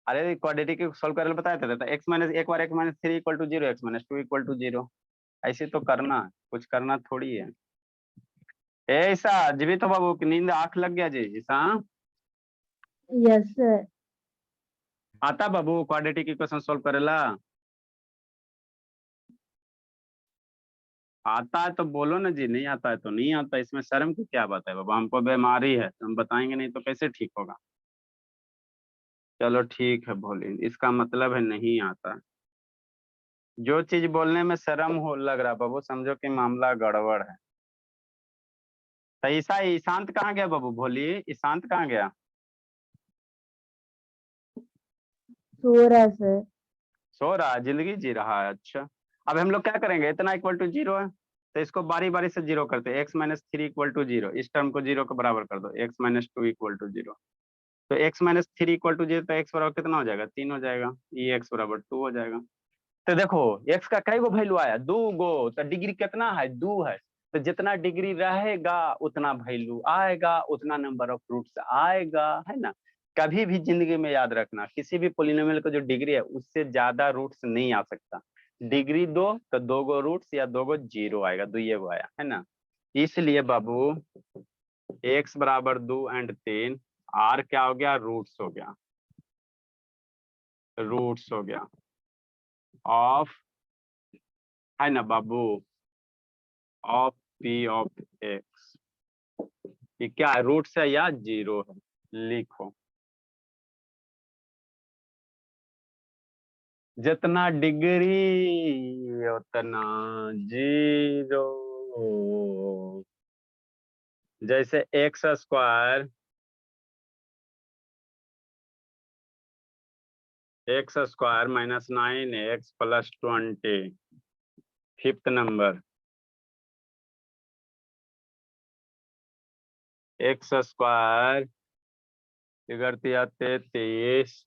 अरे क्वाड्रेटिक सॉल्व करने बताया था, x माइनस एक बार x-3 equal to 0, x-2 equal to 0। ऐसे तो करना, कुछ करना थोड़ी है। ऐसा जीवित तो बाबू की नींद आंख लग गया जी ईसा? Yes sir. आता बाबू क्वाड्रेटिक इक्वेशन सॉल्व करेला? आता है तो बोलो ना जी, नहीं आता है तो नहीं आता। इसमें शर्म की क्या बात है बाबा? हमको बीमारी है तो हम बताएंगे नहीं तो कैसे ठीक होगा? चलो ठीक है भोली, इसका मतलब है नहीं आता। जो चीज बोलने में शर्म हो लग रहा बाबू, समझो कि मामला गड़बड़ है। तो ईसा ईशांत कहाँ गया बाबू? भोली ईशांत कहाँ गया? सो रहा सर। सो रहा है, जिंदगी जी रहा है। अच्छा, अब हम लोग क्या करेंगे? इतना इक्वल टू 0 है तो इसको बारी बारी से 0 करते हैं। x-3 इक्वल टू 0, इस टर्म को 0 के बराबर कर दो, x-2 इक्वल टू 0। तो x-3 इक्वल टू 0, तो x बराबर कितना हो जाएगा? 3 हो जाएगा। ये x बराबर 2 हो जाएगा। तो देखो x का कई गो वैल्यू आया? 2 गो। तो डिग्री कितना है? 2 है। तो जितना डिग्री रहेगा उतना वैल्यू आएगा, उतना नंबर ऑफ रूट्स आएगा, है ना। कभी भी जिंदगी में याद रखना, किसी भी पोलिनोमियल का जो डिग्री है उससे ज्यादा रूट्स नहीं आ सकता। डिग्री 2 तो 2 गो रूट्स या 2 गो 0 आएगा, 2 गो आया, है ना। इसलिए बाबू x बराबर 2 एंड 3, r क्या हो गया? रूट्स हो गया, रूट्स हो गया ऑफ, है ना बाबू, ऑफ p ऑफ x। ये क्या है? रूट्स है या 0 है? लिखो, जितना डिग्री उतना 0। जैसे x square, -9x + 20, fifth number. X square 33,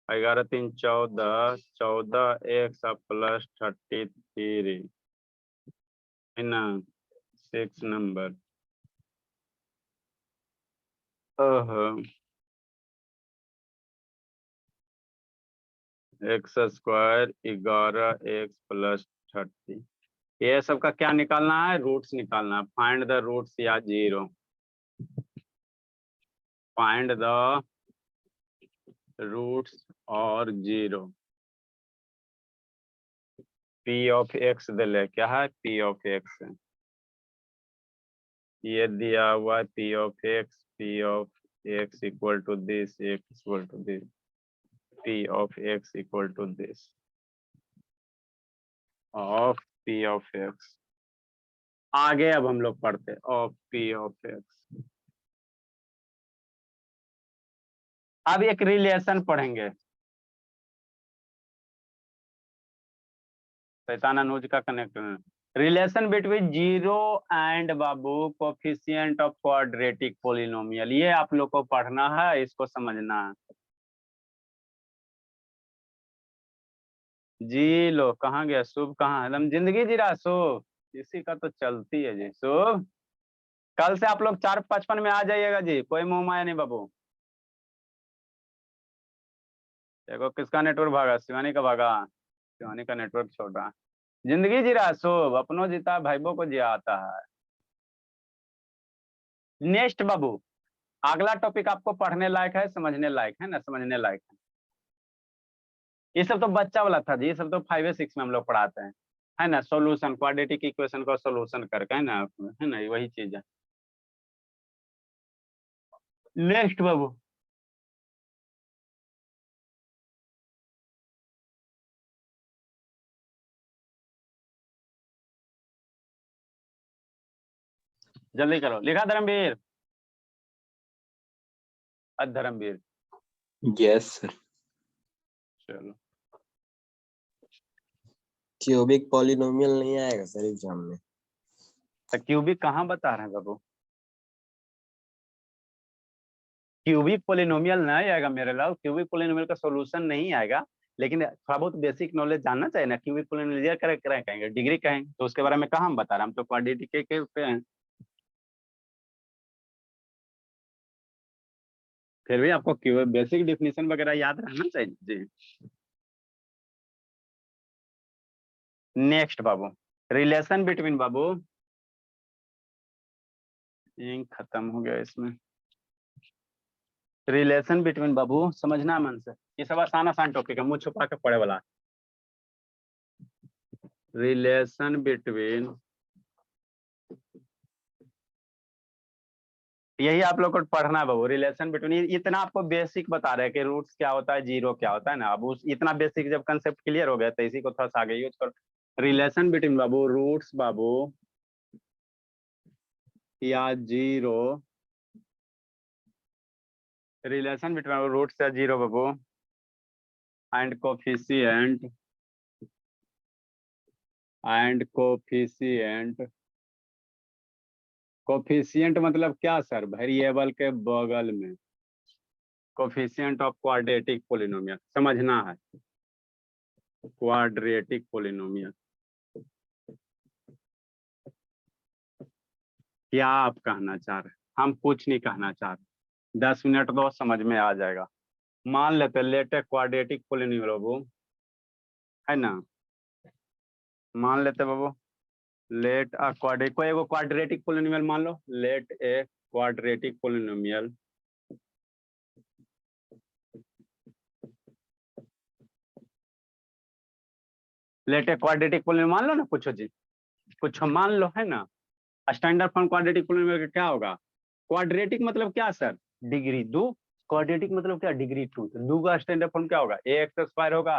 11×3 14, 14x + 33, है ना, 6 नंबर। ओहो, एक्स स्क्वायर 11x + 30। ये सब का क्या निकालना है? रूट्स निकालना है। फाइंड द रूट्स या 0, फाइंड द रूट्स और 0। p ऑफ x दे ले, क्या है? p ऑफ x ये दिया हुआ है, p of x equal to this, x equal to this, p of x equal to this of p of x। आगे अब हम लोग पढ़ते ऑफ पी ऑफ एक्स। अब एक रिलेशन पढ़ेंगे, शैतान अनुज का connect, relation between zero and Babu coefficient of quadratic polynomial. ये आप लोग को पढ़ना है, इसको समझना है। जी लो, कहाँ गया शुभ, कहाँ है? हम जिंदगी जी रहा शुभ, इसी का तो चलती है जी। शुभ कल से आप लोग 4:55 में आ जाइएगा जी, कोई मुंह माया नहीं बाबू। देखो किसका नेटवर्क भागा, शिवानी का भागा, शिवानी का नेटवर्क छोड़ रहा है। जिंदगी जी रहा शुभ, अपनों जीता भाइयों को जिया आता है। नेक्स्ट बाबू, अगला टॉपिक आपको पढ़ने लायक है, समझने लायक है ना, समझने लायक है। ये सब तो बच्चा वाला था जी, ये सब तो 5 6 में हम लोग पढ़ाते हैं, है ना। सॉल्यूशन, क्वाड्रेटिक इक्वेशन का सॉल्यूशन करके, है ना, है ना, वही चीज है। नेक्स्ट बाबू, जल्दी करो, लिखा धर्मवीर, धर्मवीर, यस सर। चलो। क्यूबिक पॉलिनोमियल नहीं आएगा सर एग्जाम में? तो क्यूबिक कहाँ बता रहे हैं बाबू, क्यूबिक पोलिनोमियल नहीं आएगा मेरे लाल, क्यूबिक पोलिनोमियल का सॉल्यूशन नहीं आएगा, लेकिन थोड़ा बहुत बेसिक नॉलेज जानना चाहिए ना। क्यूबिक पोलिनोमियल कहेंगे, डिग्री कहेंगे, तो उसके बारे में कहाँ हम बता रहे हैं, हम तो क्वाड्रेटिक के पे हैं। फिर भी आपको बेसिक डिफिनीशन वगैरह याद रहना चाहिए जी। नेक्स्ट बाबू, रिलेशन बिटवीन बाबू, इंक खत्म हो गया इसमें। रिलेशन बिटवीन बाबू समझना मन से, ये सब आसान आसान टॉपिक है, मुंह छुपा के पढ़े वाला। रिलेशन बिटवीन, यही आप लोग को पढ़ना है बाबू, रिलेशन बिटवीन। इतना आपको बेसिक बता रहे हैं कि रूट्स क्या होता है, जीरो क्या होता है ना। अब उस इतना बेसिक जब कंसेप्ट क्लियर हो गया तो इसी को थोड़ा सा आगे यूज करो। रिलेशन बिटवीन बाबू रूट्स बाबू या जीरो, रिलेशन बिटवीन रूट्स या zero Babu and coefficient coefficient मतलब क्या सर, वेरिएबल के बगल में कोफिशिएंट ऑफ क्वाड्रेटिक पोलिनोमियल, समझना है। क्वाड्रेटिक पोलिनोमियल क्या आप कहना चाह रहे हैं, हम कुछ नहीं कहना चाह रहे, 10 मिनट दो, समझ में आ जाएगा। मान लेते लेटे क्वाड्रेटिक पोलिनोमियल बाबू, है ना, मान लेते बाबू लेट अ क्वाड्रेटिक पोलिनोमियल मान लो, let a quadratic polynomial let a quadratic polynomial मान लो ना, पूछो जी, कुछ मान लो, है ना। स्टैंडर्ड फॉर्म क्वाड्रेटिक पोलिनोमियल का क्या होगा, क्वाड्रेटिक मतलब क्या सर, डिग्री 2, क्वाड्रेटिक मतलब क्या, डिग्री 2। तो 2 का स्टैंडर्ड फॉर्म क्या होगा, ए एक्स स्क्वायर होगा,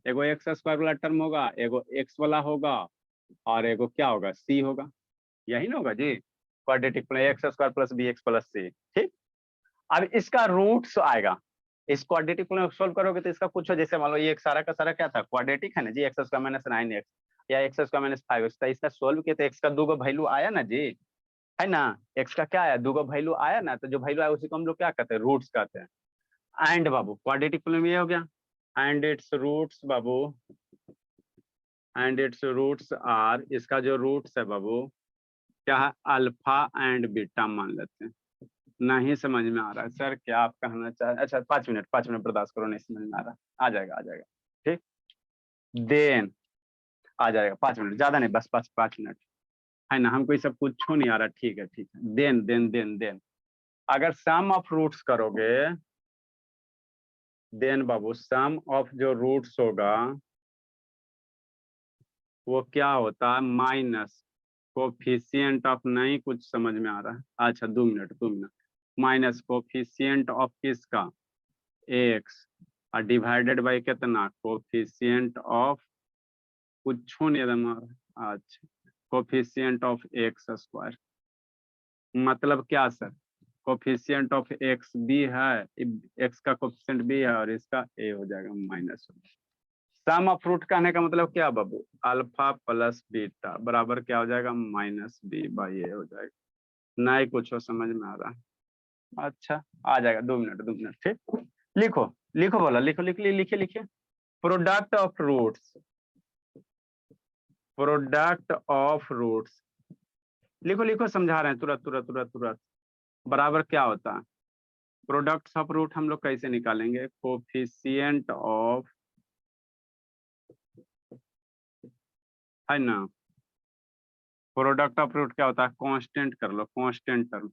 एगो एक्स स्क्वायर वाला टर्म होगा, एगो एक्स वाला होगा, और एगो क्या होगा, सी होगा, यही ना होगा जी। Quadratic X square plus B X plus C, ठीक। अब इसका रूट्स आएगा, इस क्वाड्रेटिक को सोल्व करोगे तो इसका कुछ हो, जैसे मान लो ये सारा का सारा क्या था, क्वाड्रेटिक है ना जी, एक्स स्क्वायर माइनस 9x या एक्स स्क्वायर माइनस 5x, तो इसका सोल्व किया तो एक्स का 2 वैल्यू आया ना जी, है ना। एक्स का क्या आया, 2 वैल्यू आया ना, तो जो वैल्यू आया उसी को हम लोग क्या कहते हैं, रूट्स कहते हैं। एंड बाबू क्वाड्रेटिक पोलिनोमियल ये हो गया, एंड इट्स रूट्स बाबू, एंड इट्स रूट्स आर, इसका जो रूट्स है बाबू क्या है, अल्फा एंड बीटा मान लेते हैं। नहीं समझ में आ रहा है सर, क्या आप कहना चाह रहे हैं? अच्छा 5 मिनट बर्दाश्त करो, नहीं समझ में आ रहा, आ जाएगा ठीक, देन आ जाएगा, 5 मिनट ज्यादा नहीं, बस 5 मिनट, है ना। हमको ये सब कुछ नहीं आ रहा, ठीक है देन अगर सम ऑफ रूट्स करोगे, देन बाबू सम ऑफ जो रूट्स होगा वो क्या होता है, माइनस कोफिशिएंट ऑफ, नहीं कुछ समझ में आ रहा है, अच्छा 2 मिनट, माइनस कोफिशिएंट ऑफ किसका, एक्स, और डिवाइडेड बाय कितना, कोफिशिएंट ऑफ, कुछ नहीं एकदम आ रहा है, अच्छा कोफिशिएंट ऑफ एक्स स्क्वायर, मतलब क्या sir, coefficient of x B है, एक्स का कोफिशिएंट बी है और इसका ए हो जाएगा माइनस। सम ऑफ रूट कहने का मतलब क्या बाबू, अल्फा प्लस बीटा बराबर क्या हो जाएगा, माइनस बी बाई ए हो जाएगा। ना ही कुछ हो समझ में आ रहा है? अच्छा आ जाएगा, 2 मिनट ठीक। लिखो लिखो बोला, लिखो लिखिए लिखिए। Product of roots, product of roots, लिखो लिखो समझा रहे हैं तुरंत। बराबर क्या होता है, प्रोडक्ट ऑफ रूट हम लोग कैसे निकालेंगे, कोफिशिएंट ऑफ, है ना, प्रोडक्ट ऑफ रूट क्या होता है, कांस्टेंट कर लो, कांस्टेंट टर्म,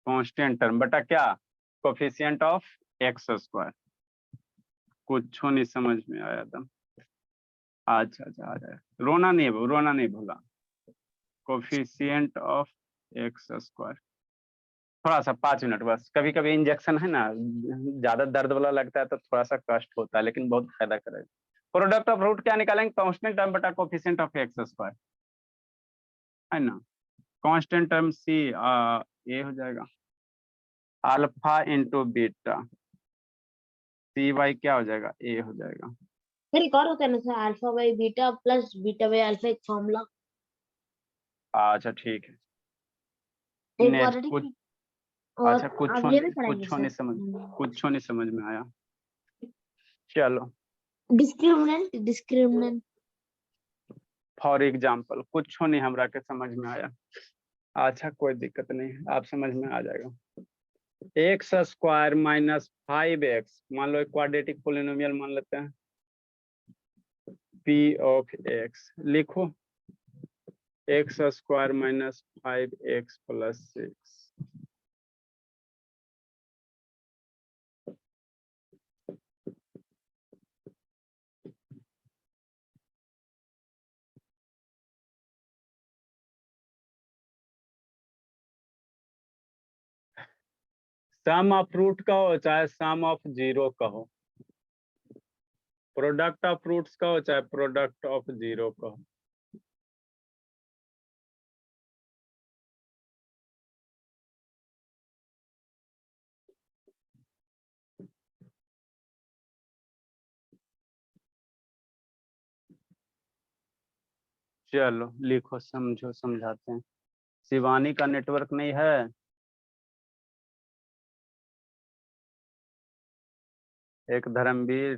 कांस्टेंट टर्म बटा क्या, कोफिशिएंट ऑफ एक्स स्क्वायर। कुछ नहीं समझ में आया था? अच्छा आ जाए, रोना नहीं भूला, कोफिशिएंट ऑफ एक्स स्क्वायर। थोड़ा सा 5 मिनट बस, कभी कभी इंजेक्शन है ना ज्यादा दर्द वाला लगता है तो थोड़ा सा कष्ट होता है, लेकिन बहुत फायदा करेगा। प्रोडक्ट ऑफ रूट क्या निकालेंगे, कांस्टेंट टर्म बटा कोफिशिएंट ऑफ एक्स स्क्वायर, है ना। कांस्टेंट टर्म सी ये हो जाएगा alpha into beta, C by क्या हो जाएगा, ए हो जाएगा। फिर एक और होता है ना sir, alpha by beta plus beta by alpha, एक फॉर्मूला। अच्छा ठीक है, एक नेक्स्ट ऑलरेडी कुछ, और अच्छा अब ये भी पढ़ेंगे कुछ नहीं समझ में आया। चलो डिस्क्रिमिनेंट फॉर एग्जाम्पल कुछ नहीं हमरा के समझ में आया। अच्छा कोई दिक्कत नहीं, आप समझ में आ जाएगा। एक्स स्क्वायर माइनस 5x, मान लो एक क्वाड्रेटिक पोलिनोमियल मान लेते हैं, p ऑफ x, लिखो x square minus 5x plus 6, sum of root कहो चाहे सम ऑफ जीरो कहो, प्रोडक्ट ऑफ रूट्स कहो चाहे प्रोडक्ट ऑफ जीरो कहो, चलो लिखो समझो समझाते हैं। शिवानी का नेटवर्क नहीं है, एक धर्मवीर,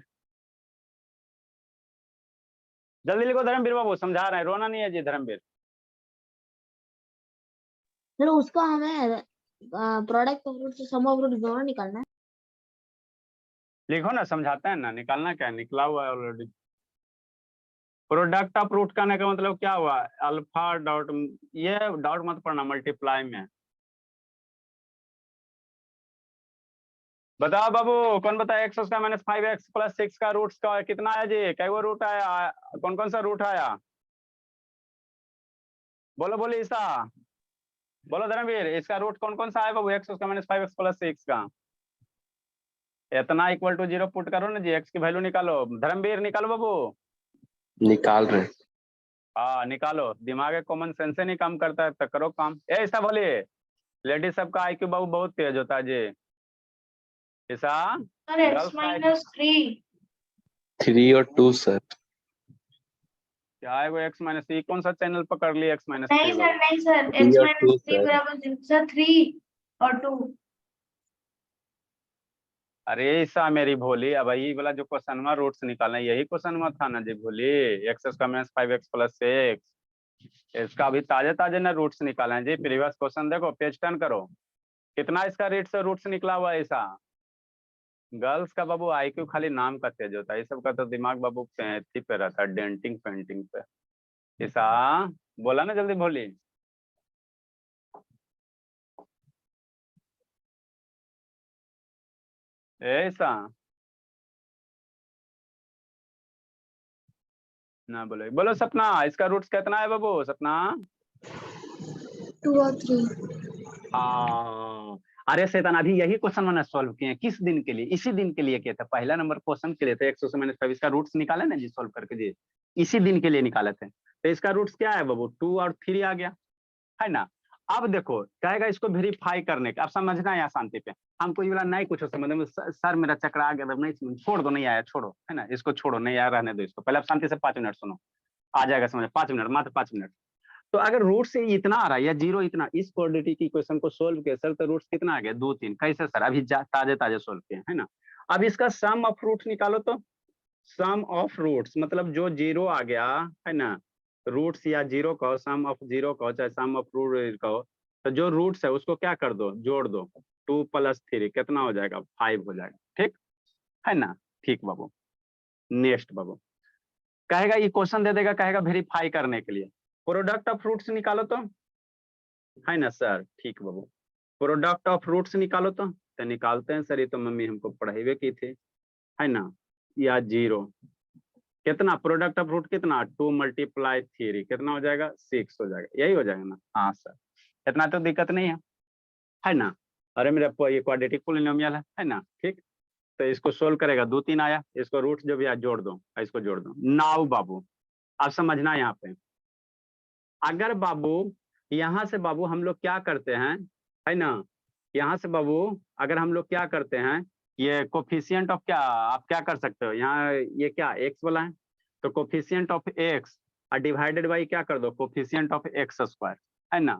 जल्दी लिखो धर्मवीर बाबू, समझा रहे हैं, रोना नहीं है जी धर्मवीर। फिर उसका हमें प्रोडक्ट ऑफ रूट से सम ऑफ रूट दोनों निकालना है। लिखो ना, समझाते हैं ना, निकालना क्या है, निकला हुआ है ऑलरेडी। प्रोडक्ट ऑफ रूट करने का मतलब क्या हुआ, अल्फा डॉट, ये डॉट मत पढ़ना, मल्टीप्लाई में। बताओ बाबू, कौन बताया, एक्स का माइनस 5x प्लस 6 का रूट्स का कितना है जी, कई वो रूट आया, कौन कौन सा रूट आया, बोलो बोलो ईसा, बोलो धर्मवीर, इसका रूट कौन कौन सा है बाबू, एक्स का माइनस 5x प्लस 6 का, इतना इक्वल टू 0 पुट करो ना जी, एक्स की वैल्यू निकालो, धर्मवीर निकालो बाबू। निकाल रहे। हाँ निकालो, दिमाग कॉमन सेंस से नहीं काम करता है तो करो काम। ऐसा बोलिए, लेडीज सबका आईक्यू बाबू बहुत तेज होता है जी। ऐसा सर एक्स माइनस 3 और 2 सर। क्या है वो एक्स माइनस, कौन सा चैनल पकड़ लिया एक्स माइनस? नहीं सर एक्स माइनस 3 बराबर 0 सर, 3 और 2। अरे ऐसा मेरी भोली, अब यही वाला जो क्वेश्चन रूट्स निकालना यही क्वेश्चन था ना जी भोली, एक्स का माइनस 5x प्लस 6, इसका अभी ताजे ताजे ना रूट्स निकाले हैं जी। प्रीवियस क्वेश्चन देखो, पेज टर्न करो, कितना इसका रेट से रूट्स निकला हुआ है। ऐसा गर्ल्स का बाबू आईक्यू खाली नाम का तेज होता है, ये सब का तो दिमाग बाबू पे रहता है, डेंटिंग पेंटिंग पे। ऐसा बोला ना जल्दी भोली। ऐसा ना बोलो, बोलो सपना, इसका रूट्स कितना है बाबू सपना? 2 और 3। हाँ अरे शैतान, अभी यही क्वेश्चन मैंने सॉल्व किए हैं। किस दिन के लिए? इसी दिन के लिए किए थे। पहला नंबर क्वेश्चन के लिए थे 100 से -24 का रूट्स निकाले ना जी, सॉल्व करके जी, इसी दिन के लिए निकाले थे। तो इसका रूट्स क्या है बाबू? 2 और 3 आ गया, है ना। अब देखो कहेगा इसको वेरीफाई करने का, अब समझना है शांति पे। हमको ये वाला नहीं कुछ समझ में, सर मेरा चक्कर आ गया, नहीं समझ, छोड़ दो, नहीं आया छोड़ो, है ना, इसको छोड़ो, नहीं आया रहने दो इसको। पहले आप शांति से 5 मिनट सुनो, आ जाएगा समझ, 5 मिनट, मात्र 5 मिनट। तो अगर रूट से इतना आ रहा है या जीरो इतना, इस क्वाड्रेटिक इक्वेशन को सोल्व किया सर, तो रूट्स कितना आ गया? 2 3। कैसे सर? अभी ताजे ताजे सोल्व किए, है ना। अब इसका सम ऑफ रूट्स निकालो, तो सम ऑफ रूट्स मतलब जो जीरो आ गया, है ना, रूट्स या जीरो कहो, सम ऑफ जीरो कहो, चाहे सम ऑफ रूट कहो, तो जो रूट्स है उसको क्या कर दो? जोड़ दो। 2 + 3 कितना हो जाएगा? 5 हो जाएगा, ठीक है ना। ठीक बाबू, नेक्स्ट बाबू कहेगा, ये क्वेश्चन दे देगा, कहेगा वेरीफाई करने के लिए प्रोडक्ट ऑफ रूट्स निकालो, तो है ना सर। ठीक बाबू, प्रोडक्ट ऑफ रूट्स निकालो, तो निकालते हैं सर, ये तो मम्मी हमको पढ़ाई की थी, है ना। या जीरो कितना? प्रोडक्ट ऑफ रूट कितना? 2 × 3 कितना हो जाएगा? 6 हो जाएगा, यही हो जाएगा ना। हाँ सर, इतना तो दिक्कत नहीं है ना। अरे मेरा ये क्वाड्रेटिक पॉलिनोमियल है ना, ठीक। तो इसको सोल्व करेगा, 2 3 आया, इसको रूट जो भी आया जोड़ दो, इसको जोड़ दो। नाउ बाबू अब समझना यहाँ पे, अगर बाबू यहाँ से बाबू हम लोग क्या करते हैं, है ना, यहाँ से बाबू अगर हम लोग क्या करते हैं, ये कोफिशिएंट ऑफ क्या आप क्या कर सकते हो, यहाँ ये क्या एक्स वाला है, तो कोफिशिएंट ऑफ एक्स और डिवाइडेड बाई क्या कर दो? कोफिशिएंट ऑफ एक्स स्क्वायर, है ना।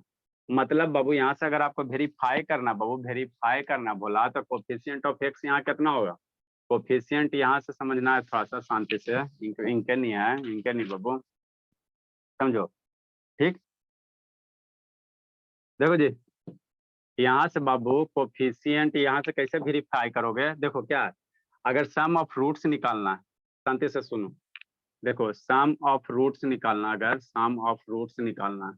मतलब बाबू यहाँ से अगर आपको वेरीफाई करना, बाबू वेरीफाई करना बोला, तो कोफिशिएंट ऑफ एक्स यहाँ कितना होगा? कोफिशिएंट यहाँ से समझना है थोड़ा सा शांति से, इनके नहीं है, इनके नहीं बाबू, समझो, ठीक। देखो जी, यहाँ से बाबू कोफिशिएंट यहाँ से कैसे वेरीफाई करोगे? देखो क्या है, अगर सम ऑफ रूट्स निकालना है, शांति से सुनो, देखो सम ऑफ रूट्स निकालना, अगर सम ऑफ रूट्स निकालना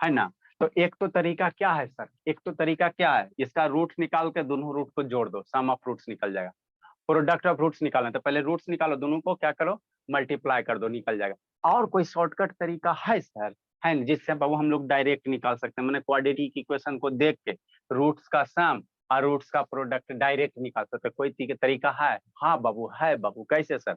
है ना, तो एक तो तरीका क्या है सर, एक तो तरीका क्या है, इसका रूट निकाल के दोनों रूट को जोड़ दो, सम ऑफ रूट्स निकल जाएगा। प्रोडक्ट ऑफ रूट्स निकालना, तो पहले रूट्स निकालो, दोनों को क्या करो? मल्टीप्लाई कर दो, निकल जाएगा। और कोई शॉर्टकट तरीका है सर? है ना, जिससे बाबू हम लोग डायरेक्ट निकाल सकते हैं, मैंने क्वाड्रेटिक इक्वेशन को देख के रूट्स का सम और रूट्स का प्रोडक्ट डायरेक्ट निकाल सकते हैं, कोई तरीका है? हाँ बाबू है बाबू। कैसे सर?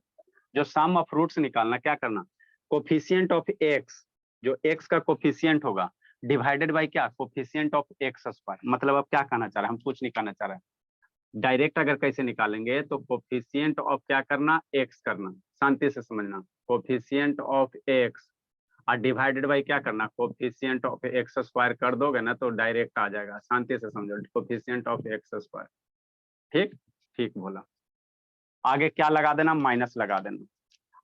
जो सम ऑफ रूट्स निकालना, क्या करना? कोफिशिएंट ऑफ एक्स, जो एक्स का कोफिशिएंट होगा, डिवाइडेड बाई क्या? Coefficient of x square. मतलब अब क्या कहना चाह रहे हैं, हम कुछ नहीं कहना चाह रहे हैं, डायरेक्ट अगर कैसे निकालेंगे, तो कोफिशिएंट ऑफ क्या करना? एक्स करना, शांति से समझना, कोफिशिएंट ऑफ एक्स और डिवाइडेड बाई क्या करना? कोफिशिएंट ऑफ एक्स स्क्वायर कर दोगे ना, तो डायरेक्ट आ जाएगा, शांति से समझो, कोफिशिएंट ऑफ एक्स स्क्वायर, ठीक। ठीक बोला, आगे क्या लगा देना? माइनस लगा देना।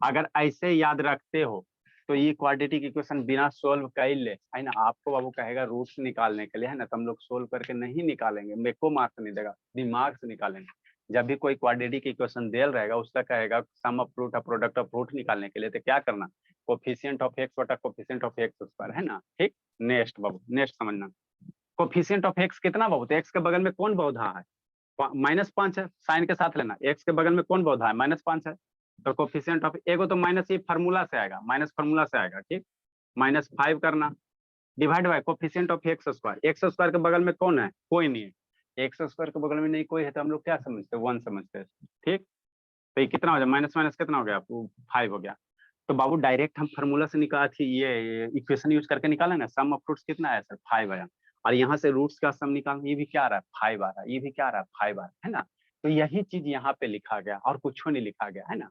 अगर ऐसे याद रखते हो तो ये क्वाड्रेटिक इक्वेशन बिना सोल्व कर ले, है ना, आपको बाबू कहेगा रूट्स निकालने के लिए, है ना, तो हम लोग सोल्व करके नहीं निकालेंगे, मेरे को मार्क्स नहीं देगा, दिमाग से निकालेंगे। जब भी कोई क्वाड्रेटिक इक्वेशन देल रहेगा, उसका कहेगा सम ऑफ रूट और प्रोडक्ट ऑफ रूट निकालने के लिए, तो क्या करना? कोफिशिएंट ऑफ एक्स बटा कोफिशिएंट ऑफ एक्स स्क्वायर, है ना, ठीक। नेक्स्ट बाबू, नेक्स्ट समझना, कोफिशिएंट ऑफ एक्स कितना बाबू? तो एक्स के बगल में कौन बहुधा है? -5 है, साइन के साथ लेना, एक्स के बगल में कौन बहुधा है? -5 है, तो कोफिशिएंट ऑफ एगो तो माइनस, ये फार्मूला से आएगा, माइनस फार्मूला से आएगा, ठीक। -5 करना, divide by coefficient of x square, x square के बगल में कौन है? कोई नहीं है, एक्स स्क्वायर के बगल में नहीं कोई है, तो हम लोग क्या समझते हैं? 1 समझते हैं, ठीक। तो ये कितना हो जाए? माइनस माइनस कितना हो गया? 5 हो गया। तो बाबू डायरेक्ट हम फार्मूला से निकाला थी, ये इक्वेशन यूज करके निकाला ना, सम ऑफ रूट्स कितना आया सर? 5 आया, और यहाँ से रूट्स का सम निकालना, ये भी क्या आ रहा है? 5 आ रहा है, ये भी क्या आ रहा है? 5 आ रहा है ना। तो यही चीज यहाँ पे लिखा गया, और कुछ नहीं लिखा गया, है ना।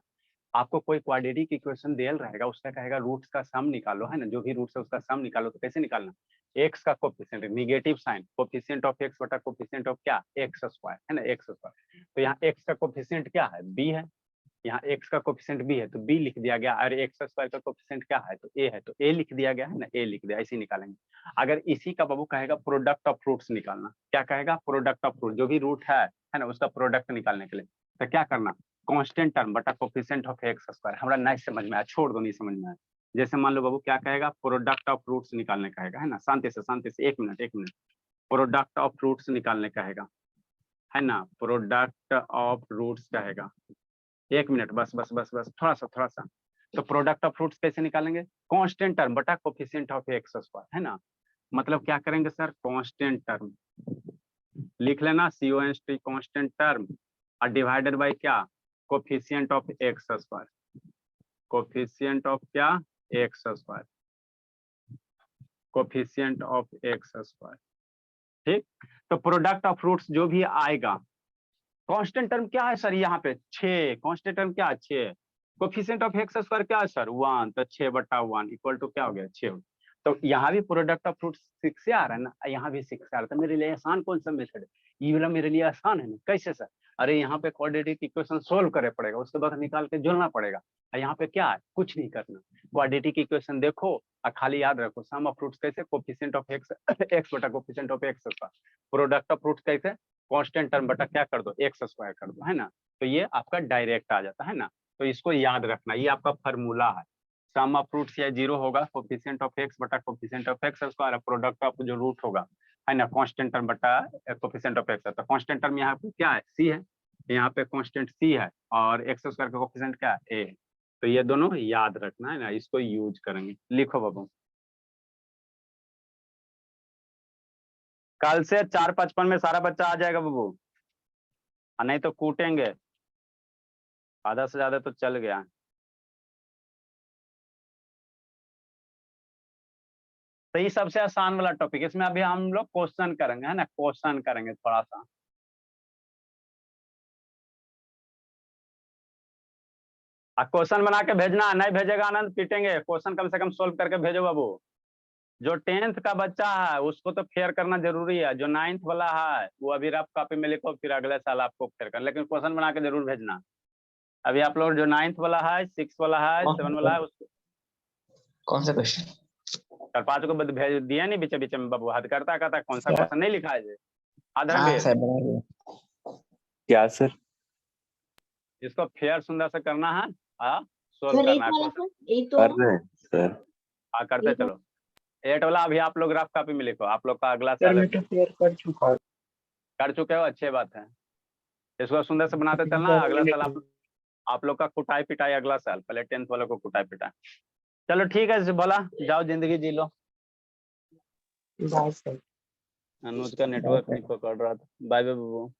आपको कोई क्वाड्रेटिक इक्वेशन देल रहेगा, उसका कहेगा रूट्स का सम निकालो, है ना, जो भी रूट्स है उसका सम निकालो, तो कैसे निकालना? एक्स का coefficient, negative sign, coefficient of x बटा कोफिशिएंट ऑफ क्या? एक्स स्क्वायर, है ना, एक्स स्क्वायर। तो यहाँ एक्स का कोफिशिएंट क्या है? बी है, यहाँ एक्स का कोफिशिएंट बी है, तो बी लिख दिया गया, और एक्स स्क्वायर का कोफिशिएंट क्या है? तो ए है, तो ए लिख दिया गया, है ना, ए लिख दिया, ऐसे निकालेंगे। अगर इसी का बाबू कहेगा प्रोडक्ट ऑफ रूट्स निकालना, क्या कहेगा? प्रोडक्ट ऑफ रूट, जो भी रूट है ना, उसका प्रोडक्ट निकालने के लिए, तो क्या करना? कांस्टेंट टर्म बटा कोफिशिएंट ऑफ एक्स स्क्वायर। हमरा नहीं समझ में आया, छोड़ दो, नहीं समझ में आया। जैसे मान लो बाबू क्या कहेगा? प्रोडक्ट ऑफ रूट्स निकालने कहेगा, है ना, शांति से 1 minute, 1 minute, product of roots निकालने कहेगा, है ना, प्रोडक्ट ऑफ रूट्स कहेगा, 1 मिनट, बस बस बस बस, थोड़ा सा। तो प्रोडक्ट ऑफ रूट्स कैसे निकालेंगे? कांस्टेंट टर्म बटा कोफिशिएंट ऑफ एक्स स्क्वायर, है ना। मतलब क्या करेंगे सर? कांस्टेंट टर्म लिख लेना CONST कांस्टेंट टर्म और डिवाइडेड बाय क्या, coefficient of x square, coefficient of क्या, x square, coefficient of x square. ठीक, तो प्रोडक्ट ऑफ रूट्स जो भी आएगा, कांस्टेंट टर्म क्या है सर यहाँ पे 6, कांस्टेंट टर्म क्या है 6, कोफिशिएंट ऑफ एक्स स्क्वायर क्या है सर 1, तो 6/1 इक्वल टू क्या हो गया 6। तो यहाँ भी प्रोडक्ट ऑफ फ्रूट 6 से आ रहा है ना, यहाँ भी 6 से आ रहा है, तो मेरे लिए आसान कौन सा मेथड है, ये वाला मेरे लिए आसान है ना। कैसे सर, अरे यहाँ पे क्वाड्रेटिक इक्वेशन सोल्व करे पड़ेगा, उसके बाद निकाल के जोड़ना पड़ेगा। यहाँ पे क्या है, कुछ नहीं करना, क्वाड्रेटिक इक्वेशन देखो और खाली याद रखो सम ऑफ फ्रूट्स कैसे, कोफिशिएंट ऑफ एक्स बटा coefficient of x square, product of fruits कैसे, कांस्टेंट टर्म बटा क्या कर दो एक्स स्क्वायर कर दो, है ना। तो ये आपका डायरेक्ट आ जाता है ना, तो इसको याद रखना, ये आपका फार्मूला है। सम ऑफ फ्रूट्स या 0 होगा, कोफिशिएंट ऑफ एक्स बटा coefficient of x square, product of जो रूट होगा है ना, कांस्टेंट टर्म बटा कोफिशिएंट ऑफ एक्स। तो कांस्टेंट टर्म यहाँ पे क्या है, सी है, यहाँ पे कांस्टेंट सी है और एक्स स्क्वायर का कोफिशिएंट क्या है, ए है। तो ये दोनों याद रखना है ना, इसको यूज करेंगे। लिखो बाबू, कल से 4:55 में सारा बच्चा आ जाएगा बाबू, और नहीं तो कूटेंगे, आधा से ज्यादा तो चल गया। तो ये सबसे आसान वाला टॉपिक, इसमें अभी हम लोग क्वेश्चन करेंगे, है ना, क्वेश्चन करेंगे थोड़ा सा। क्वेश्चन बना के भेजना, नहीं भेजेगा आनंद पीटेंगे। क्वेश्चन कम से कम सोल्व करके भेजो बाबू। जो 10th का बच्चा है उसको तो फेयर करना जरूरी है, जो 9th वाला है वो अभी रफ कॉपी में लिखो, फिर अगले साल आपको फेयर कर, लेकिन क्वेश्चन बना के जरूर भेजना। अभी आप लोग जो 9th वाला है, 6 वाला है, 7 वाला है, उसको कौन सा क्वेश्चन? 4-5 को भेज दिया नहीं बीच बीच में बाबू, हद करता कौन सा क्वेश्चन नहीं लिखा है आधा हाँ पेज। सर बना दिया। क्या सर? इसको फेयर सुंदर से करना है, सोल्व सर करना है। एक तो कर रहे हैं सर। हाँ करते एक तो- चलो। 8 वाला अभी आप लोग रफ कॉपी में लिखो, आप लोग का अगला सर साल मैं तो क्लियर कर चुका हूँ। कर चुके हो, अच्छी बात है। इसको सुंदर से बनाते चलना, अगला साल आप लोग का कुटाई पिटाई अगला साल, पहले 10th वालों को कुटाई पिटाई। चलो ठीक है बोला, जाओ जिंदगी जी लो। Bye sir. अनुज का नेटवर्क नहीं पकड़ रहा था, बाय बाय बाबू।